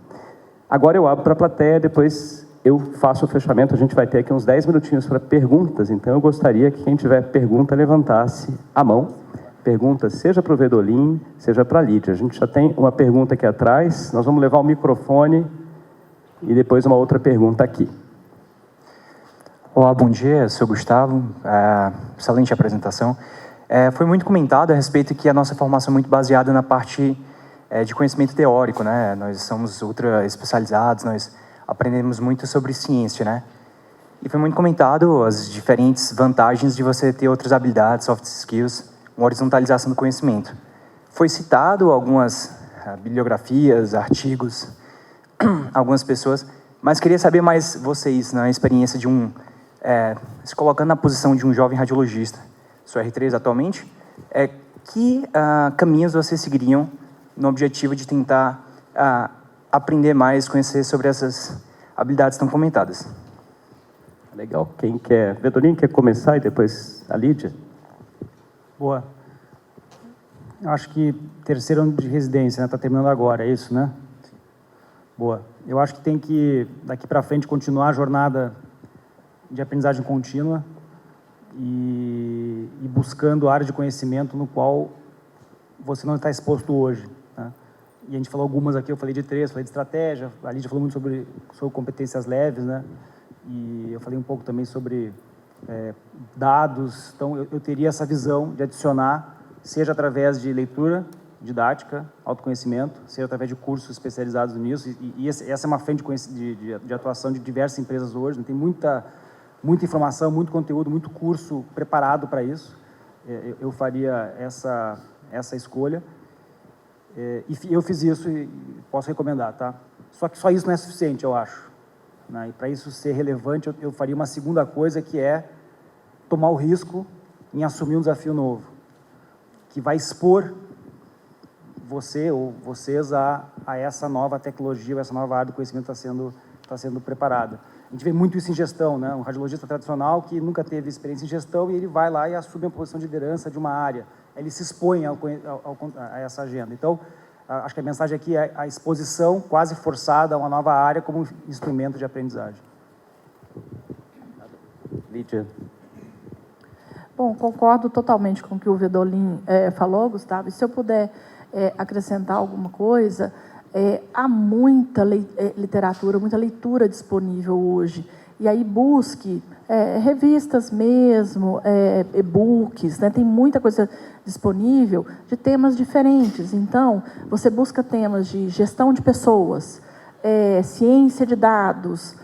Agora eu abro para a plateia, depois eu faço o fechamento. A gente vai ter aqui uns 10 minutinhos para perguntas, então eu gostaria que quem tiver pergunta levantasse a mão. Pergunta seja para o Vedolin, seja para a Lídia. A gente já tem uma pergunta aqui atrás, nós vamos levar o microfone e depois uma outra pergunta aqui. Olá, bom dia, eu sou o Gustavo, excelente apresentação. Foi muito comentado a respeito que a nossa formação é muito baseada na parte de conhecimento teórico, né? Nós somos ultra especializados, nós aprendemos muito sobre ciência, né? E foi muito comentado as diferentes vantagens de você ter outras habilidades, soft skills, uma horizontalização do conhecimento. Foi citado algumas bibliografias, artigos, algumas pessoas, mas queria saber mais vocês, na experiência de se colocando na posição de um jovem radiologista, sou R3 atualmente, que caminhos vocês seguiriam no objetivo de tentar aprender mais, conhecer sobre essas habilidades tão comentadas? Legal. Quem quer? Vedolin quer começar e depois a Lídia? Boa. Eu acho que terceiro ano de residência, né? Está terminando agora, é isso, né? Boa. Eu acho que tem que, daqui para frente, continuar a jornada de aprendizagem contínua e buscando áreas de conhecimento no qual você não está exposto hoje, né? E a gente falou algumas aqui, eu falei de 3, falei de estratégia, a Lídia falou muito sobre competências leves, né? E eu falei um pouco também sobre dados. Então, eu teria essa visão de adicionar, seja através de leitura didática, autoconhecimento, seja através de cursos especializados nisso, e essa é uma frente de atuação de diversas empresas hoje, tem muita informação, muito conteúdo, muito curso preparado para isso. Eu faria essa escolha, e eu fiz isso e posso recomendar, tá? Só que só isso não é suficiente, eu acho, né? E para isso ser relevante, eu faria uma segunda coisa, que é tomar o risco em assumir um desafio novo, que vai expor você ou vocês a essa nova tecnologia, essa nova área do conhecimento está sendo preparada. A gente vê muito isso em gestão, né? Um radiologista tradicional que nunca teve experiência em gestão, e ele vai lá e assume a posição de liderança de uma área. Ele se expõe a essa agenda. Então, acho que a mensagem aqui é a exposição quase forçada a uma nova área como instrumento de aprendizagem. Lídia. Bom, concordo totalmente com o que o Vedolin falou, Gustavo. E se eu puder acrescentar alguma coisa, há muita literatura, muita leitura disponível hoje. E aí busque revistas mesmo, e-books, né? Tem muita coisa disponível de temas diferentes. Então, você busca temas de gestão de pessoas, ciência de dados,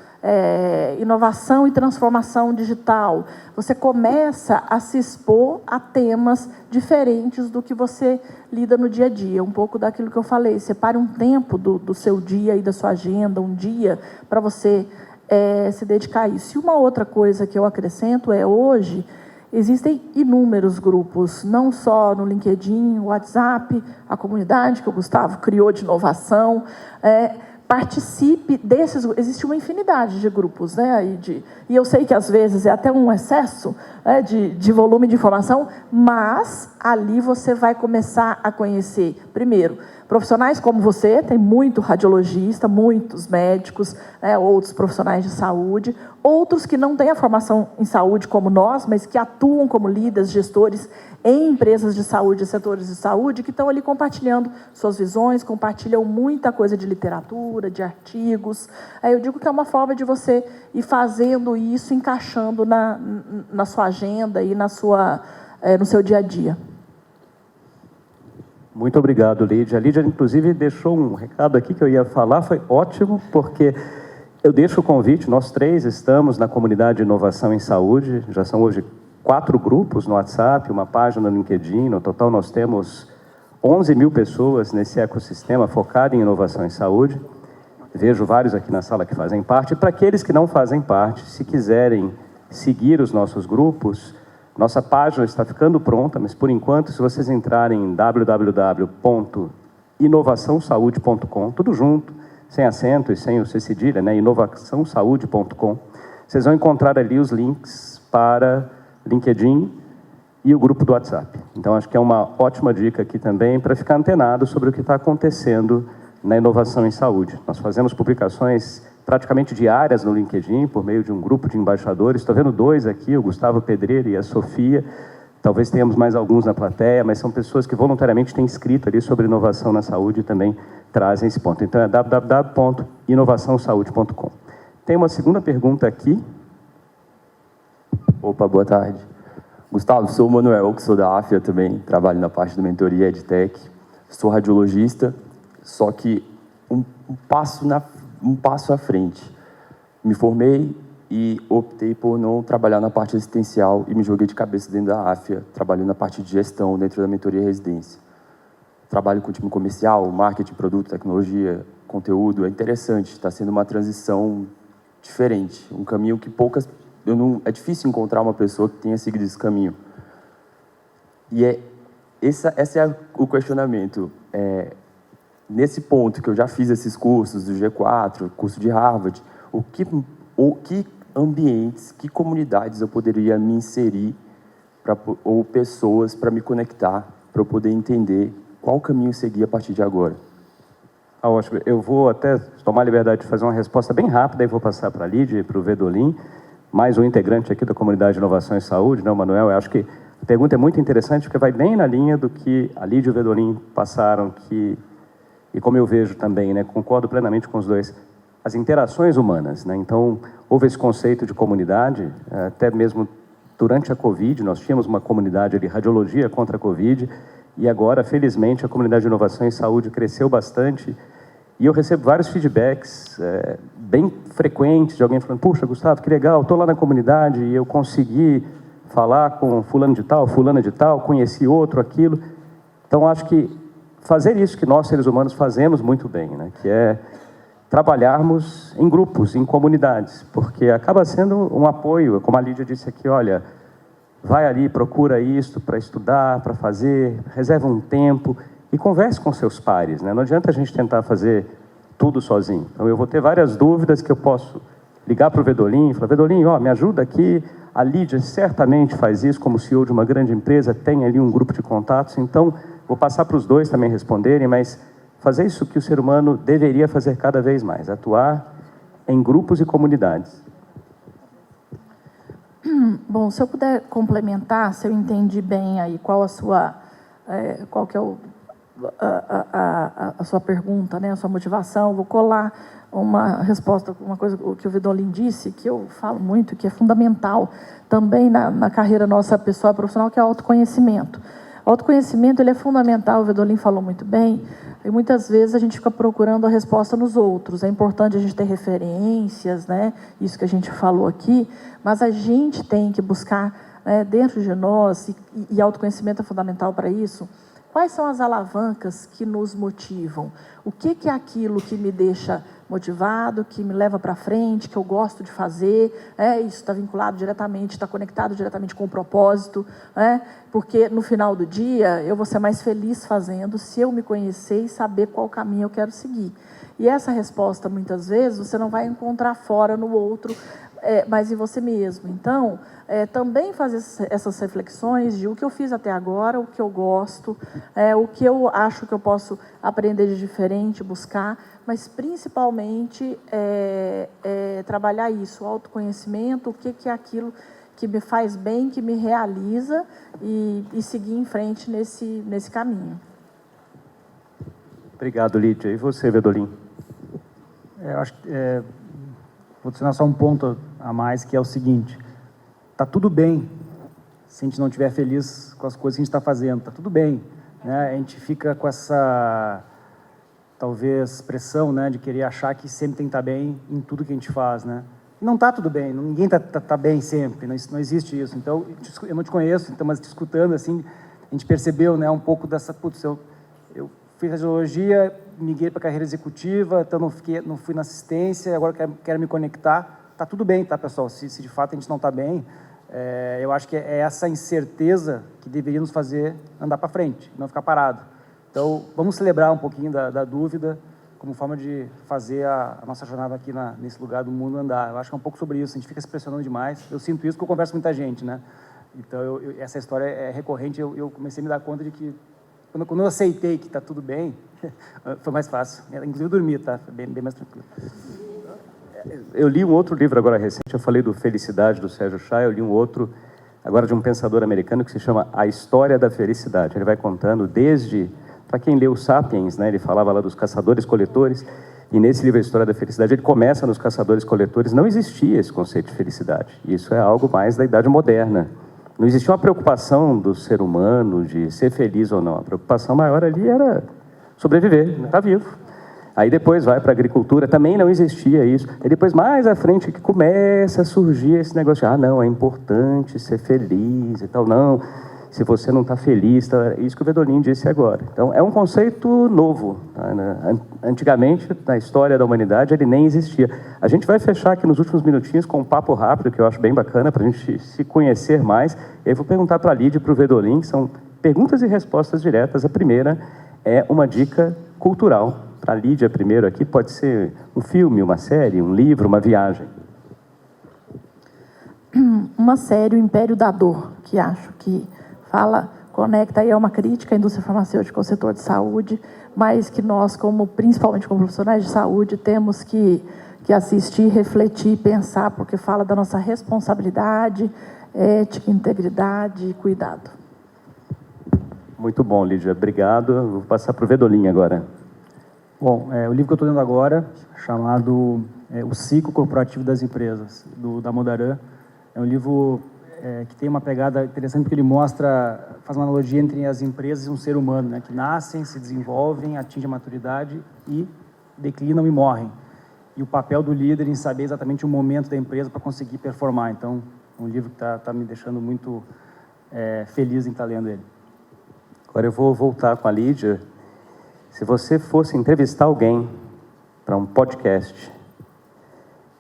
inovação e transformação digital. Você começa a se expor a temas diferentes do que você lida no dia a dia. Um pouco daquilo que eu falei, separe um tempo do seu dia e da sua agenda, um dia, para você se dedicar a isso. E uma outra coisa que eu acrescento hoje, existem inúmeros grupos, não só no LinkedIn, WhatsApp, a comunidade que o Gustavo criou de inovação, participe desses, existe uma infinidade de grupos, né? E eu sei que às vezes é até um excesso de volume de informação, mas ali você vai começar a conhecer, primeiro, profissionais como você, tem muito radiologista, muitos médicos, outros profissionais de saúde, outros que não têm a formação em saúde como nós, mas que atuam como líderes, gestores em empresas de saúde, setores de saúde, que estão ali compartilhando suas visões, compartilham muita coisa de literatura, de artigos. Eu digo que é uma forma de você ir fazendo isso, encaixando na sua agenda e no seu dia a dia. Muito obrigado, Lídia. A Lídia, inclusive, deixou um recado aqui que eu ia falar, foi ótimo, porque eu deixo o convite, nós 3 estamos na comunidade de inovação em saúde, já são hoje 4 grupos no WhatsApp, uma página no LinkedIn, no total nós temos 11 mil pessoas nesse ecossistema focado em inovação em saúde. Vejo vários aqui na sala que fazem parte. E para aqueles que não fazem parte, se quiserem seguir os nossos grupos, nossa página está ficando pronta, mas por enquanto, se vocês entrarem em www.inovaçãosaude.com, tudo junto, sem acento e sem o C cedilha, né? inovaçãosaude.com, vocês vão encontrar ali os links para LinkedIn e o grupo do WhatsApp. Então, acho que é uma ótima dica aqui também para ficar antenado sobre o que está acontecendo na inovação em saúde. Nós fazemos publicações praticamente diárias no LinkedIn, por meio de um grupo de embaixadores. Estou vendo 2 aqui, o Gustavo Pedreira e a Sofia. Talvez tenhamos mais alguns na plateia, mas são pessoas que voluntariamente têm escrito ali sobre inovação na saúde e também trazem esse ponto. Então, é www.inovaçãosaude.com. Tem uma segunda pergunta aqui. Opa, boa tarde. Gustavo, sou o Manuel, que sou da AFIA também, trabalho na parte da mentoria EdTech. Sou radiologista, só que um passo à frente. Me formei e optei por não trabalhar na parte assistencial e me joguei de cabeça dentro da AFIA, trabalhando na parte de gestão dentro da mentoria residência. Trabalho com time comercial, marketing, produto, tecnologia, conteúdo. É interessante, está sendo uma transição diferente, um caminho que é difícil encontrar uma pessoa que tenha seguido esse caminho. E esse é o questionamento. Nesse ponto que eu já fiz esses cursos do G4, curso de Harvard, que ambientes, que comunidades eu poderia me inserir ou pessoas para me conectar, para eu poder entender qual caminho seguir a partir de agora? Ótimo. Eu vou até tomar a liberdade de fazer uma resposta bem rápida e vou passar para a Lídia e para o Vedolin, mais um integrante aqui da comunidade de inovação e saúde, né, o Manuel. Eu acho que a pergunta é muito interessante porque vai bem na linha do que a Lídia e o Vedolin passaram, e como eu vejo também, né, concordo plenamente com os dois, as interações humanas, né? Então, houve esse conceito de comunidade, até mesmo durante a Covid, nós tínhamos uma comunidade de radiologia contra a Covid, e agora, felizmente, a comunidade de inovação em saúde cresceu bastante, e eu recebo vários feedbacks bem frequentes de alguém falando, puxa, Gustavo, que legal, estou lá na comunidade e eu consegui falar com fulano de tal, fulana de tal, conheci outro, aquilo. Então, acho que fazer isso que nós, seres humanos, fazemos muito bem, né? Que é trabalharmos em grupos, em comunidades, porque acaba sendo um apoio, como a Lídia disse aqui, olha, vai ali, procura isso para estudar, para fazer, reserva um tempo e converse com seus pares, né? Não adianta a gente tentar fazer tudo sozinho. Então, eu vou ter várias dúvidas que eu posso ligar para o Vedolin e falar, Vedolin, ó, me ajuda aqui, a Lídia certamente faz isso, como CEO de uma grande empresa, tem ali um grupo de contatos, então, vou passar para os dois também responderem, mas fazer isso que o ser humano deveria fazer cada vez mais, atuar em grupos e comunidades. Bom, se eu puder complementar, se eu entendi bem aí qual a sua, qual que é a sua pergunta, né, a sua motivação, vou colar uma resposta, uma coisa que o Vedolin disse, que eu falo muito, que é fundamental também na carreira nossa pessoal profissional, que é o autoconhecimento. O autoconhecimento, ele é fundamental, o Vedolin falou muito bem, e muitas vezes a gente fica procurando a resposta nos outros. É importante a gente ter referências, né? Isso que a gente falou aqui, mas a gente tem que buscar, né, dentro de nós, e autoconhecimento é fundamental para isso, quais são as alavancas que nos motivam? O que é aquilo que me deixa motivado, que me leva para frente, que eu gosto de fazer? Isso está vinculado diretamente, está conectado diretamente com o propósito, porque no final do dia eu vou ser mais feliz fazendo se eu me conhecer e saber qual caminho eu quero seguir. E essa resposta, muitas vezes, você não vai encontrar fora no outro, mas em você mesmo. Então, também fazer essas reflexões de o que eu fiz até agora, o que eu gosto, o que eu acho que eu posso aprender de diferente, buscar, mas principalmente trabalhar isso, o autoconhecimento, o que é aquilo que me faz bem, que me realiza e seguir em frente nesse caminho. Obrigado, Lídia. E você, Vedolin? Eu acho que vou adicionar só um ponto a mais, que é o seguinte: tá tudo bem se a gente não estiver feliz com as coisas que a gente está fazendo, tá tudo bem, né? A gente fica com essa, talvez, pressão, né, de querer achar que sempre tem que estar bem em tudo que a gente faz, né? Não tá tudo bem, ninguém tá bem sempre, não existe isso. Então, eu não te conheço, então, mas te escutando, assim, a gente percebeu, né, um pouco dessa, putz, eu fiz radiologia, migrei para a carreira executiva, então não fui na assistência, agora quero me conectar. Tá tudo bem, tá, pessoal? Se de fato a gente não está bem, eu acho que é essa incerteza que deveria nos fazer andar para frente, não ficar parado. Então, vamos celebrar um pouquinho da dúvida como forma de fazer a nossa jornada aqui nesse lugar do mundo andar. Eu acho que é um pouco sobre isso, a gente fica se pressionando demais. Eu sinto isso porque eu converso com muita gente, né? Então, essa história é recorrente, eu comecei a me dar conta de que quando eu aceitei que está tudo bem, foi mais fácil. Inclusive, eu dormi, tá? Bem mais tranquilo. Eu li um outro livro agora recente, eu falei do Felicidade, do Sérgio Chá, eu li um outro, agora de um pensador americano, que se chama A História da Felicidade. Ele vai contando desde, para quem leu Sapiens, né, ele falava lá dos caçadores-coletores, e nesse livro A História da Felicidade, ele começa nos caçadores-coletores, não existia esse conceito de felicidade. Isso é algo mais da Idade Moderna. Não existia uma preocupação do ser humano de ser feliz ou não. A preocupação maior ali era sobreviver, estar vivo. Aí depois vai para a agricultura, também não existia isso. Aí depois, mais à frente, que começa a surgir esse negócio de, não, é importante ser feliz e tal. Não, se você não está feliz, tá? Isso que o Vedolin disse agora. Então, é um conceito novo. Tá? Antigamente, na história da humanidade, ele nem existia. A gente vai fechar aqui nos últimos minutinhos com um papo rápido, que eu acho bem bacana, para a gente se conhecer mais. Eu vou perguntar para a Lídia e para o Vedolin, que são perguntas e respostas diretas. A primeira é uma dica cultural. Para a Lídia, primeiro aqui, pode ser um filme, uma série, um livro, uma viagem. Uma série, O Império da Dor, que acho que conecta aí, é uma crítica à indústria farmacêutica, ao setor de saúde, mas que nós, principalmente como profissionais de saúde, temos que que assistir, refletir, pensar, porque fala da nossa responsabilidade, ética, integridade e cuidado. Muito bom, Lídia. Obrigado. Vou passar para o Vedolin agora. Bom, o livro que eu estou lendo agora, chamado O Ciclo Corporativo das Empresas, da Modaran, é um livro que tem uma pegada interessante porque ele faz uma analogia entre as empresas e um ser humano, né, que nascem, se desenvolvem, atingem a maturidade e declinam e morrem. E o papel do líder em saber exatamente o momento da empresa para conseguir performar. Então, é um livro que está me deixando muito feliz em estar lendo ele. Agora eu vou voltar com a Lídia. Se você fosse entrevistar alguém para um podcast,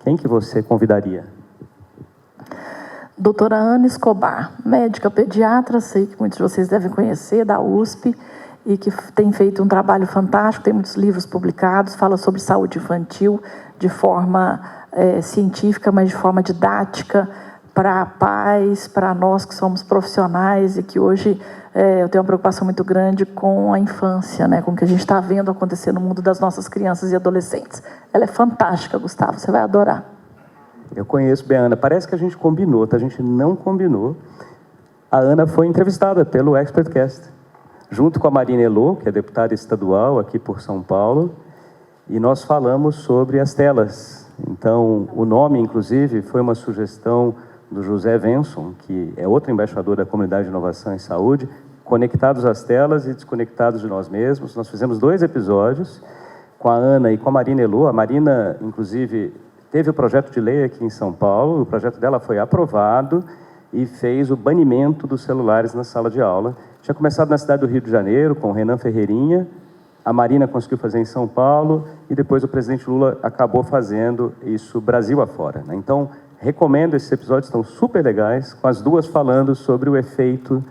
quem que você convidaria? Doutora Ana Escobar, médica pediatra, sei que muitos de vocês devem conhecer, da USP, e que tem feito um trabalho fantástico, tem muitos livros publicados, fala sobre saúde infantil de forma científica, mas de forma didática, para pais, para nós que somos profissionais e que hoje eu tenho uma preocupação muito grande com a infância, né, com o que a gente está vendo acontecer no mundo das nossas crianças e adolescentes. Ela é fantástica, Gustavo, você vai adorar. Eu conheço bem a Ana. Parece que a gente combinou, tá? A gente não combinou. A Ana foi entrevistada pelo Expertcast, junto com a Marina Elô, que é deputada estadual aqui por São Paulo, e nós falamos sobre as telas. Então, o nome, inclusive, foi uma sugestão do José Venson, que é outro embaixador da Comunidade de Inovação em Saúde, conectados às telas e desconectados de nós mesmos. Nós fizemos 2 episódios com a Ana e com a Marina Elô. A Marina, inclusive, teve o projeto de lei aqui em São Paulo, o projeto dela foi aprovado e fez o banimento dos celulares na sala de aula. Tinha começado na cidade do Rio de Janeiro, com o Renan Ferreirinha, a Marina conseguiu fazer em São Paulo e depois o presidente Lula acabou fazendo isso Brasil afora, né? Então, recomendo, esses episódios estão super legais, com as duas falando sobre o efeito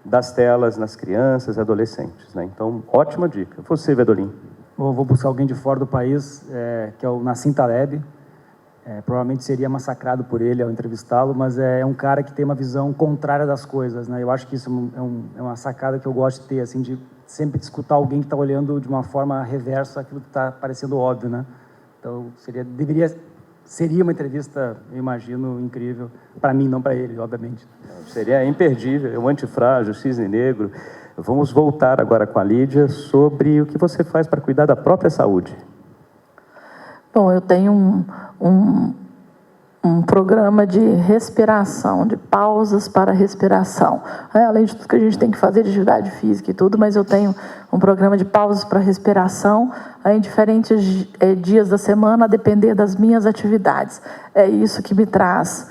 das telas nas crianças e adolescentes, né? Então, ótima dica. Você, Vedolin. Vou buscar alguém de fora do país, que é o Nassim Taleb. Provavelmente seria massacrado por ele ao entrevistá-lo, mas é um cara que tem uma visão contrária das coisas, né? Eu acho que isso é uma sacada que eu gosto de ter, assim, de sempre escutar alguém que está olhando de uma forma reversa aquilo que está parecendo óbvio, né? Então, seria uma entrevista, eu imagino, incrível, para mim, não para ele, obviamente. Seria imperdível, o Antifrágil, o Cisne Negro. Vamos voltar agora com a Lídia sobre o que você faz para cuidar da própria saúde. Bom, eu tenho um programa de respiração, de pausas para respiração. Além de tudo que a gente tem que fazer de atividade física e tudo, mas eu tenho um programa de pausas para respiração em diferentes dias da semana, a depender das minhas atividades. É isso que me traz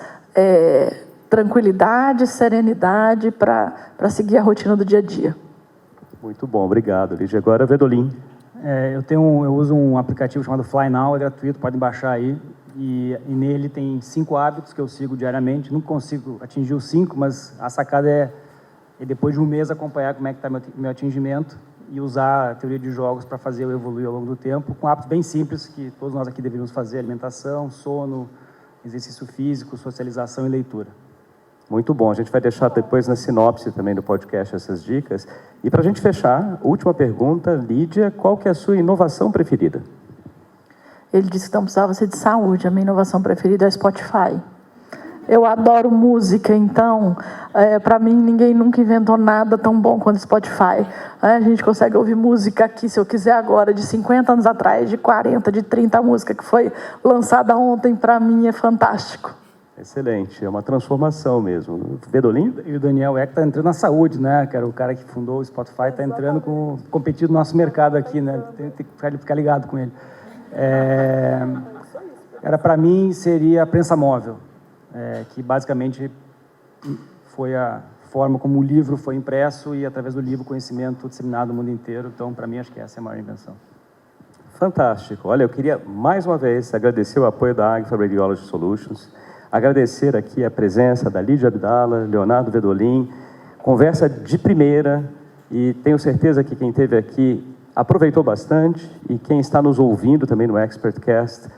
tranquilidade, serenidade para seguir a rotina do dia a dia. Muito bom, obrigado, Lídia. Agora, Vedolin. Eu uso um aplicativo chamado Fly Now, é gratuito, podem baixar aí. E nele tem 5 hábitos que eu sigo diariamente. Não consigo atingir os 5, mas a sacada é depois de um mês acompanhar como é que está meu atingimento e usar a teoria de jogos para fazer eu evoluir ao longo do tempo, com hábitos bem simples que todos nós aqui deveríamos fazer: alimentação, sono, exercício físico, socialização e leitura. Muito bom, a gente vai deixar depois na sinopse também do podcast essas dicas. E para a gente fechar, última pergunta, Lídia, qual que é a sua inovação preferida? Ele disse que não precisava ser de saúde, a minha inovação preferida é o Spotify. Eu adoro música, então, para mim, ninguém nunca inventou nada tão bom quanto o Spotify. A gente consegue ouvir música aqui, se eu quiser agora, de 50 anos atrás, de 40, de 30, a música que foi lançada ontem, para mim, é fantástico. Excelente, é uma transformação mesmo. Vedolin? E o Daniel Ek está entrando na saúde, né? Que era o cara que fundou o Spotify, está entrando competindo no nosso mercado aqui, né? Tem que ficar ligado com ele. Para mim, seria a prensa móvel, que basicamente foi a forma como o livro foi impresso e, através do livro, o conhecimento disseminado no mundo inteiro. Então, para mim, acho que essa é a maior invenção. Fantástico. Olha, eu queria, mais uma vez, agradecer o apoio da Agfa Radiology Solutions, agradecer aqui a presença da Lídia Abdala, Leonardo Vedolin, conversa de primeira, e tenho certeza que quem esteve aqui aproveitou bastante, e quem está nos ouvindo também no Expertcast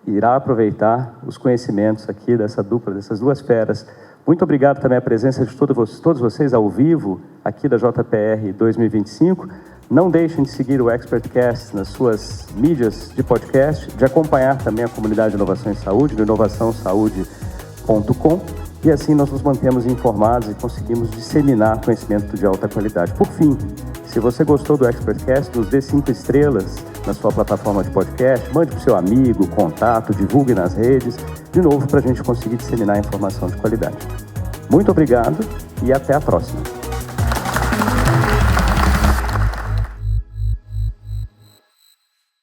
irá aproveitar os conhecimentos aqui dessa dupla, dessas duas feras. Muito obrigado também à presença de todos vocês ao vivo aqui da JPR 2025. Não deixem de seguir o ExpertCast nas suas mídias de podcast, de acompanhar também a comunidade de Inovação em Saúde, no inovaçãosaude.com, e assim nós nos mantemos informados e conseguimos disseminar conhecimento de alta qualidade. Por fim, se você gostou do ExpertCast, nos dê 5 estrelas na sua plataforma de podcast, mande para o seu amigo, contato, divulgue nas redes, de novo para a gente conseguir disseminar informação de qualidade. Muito obrigado e até a próxima.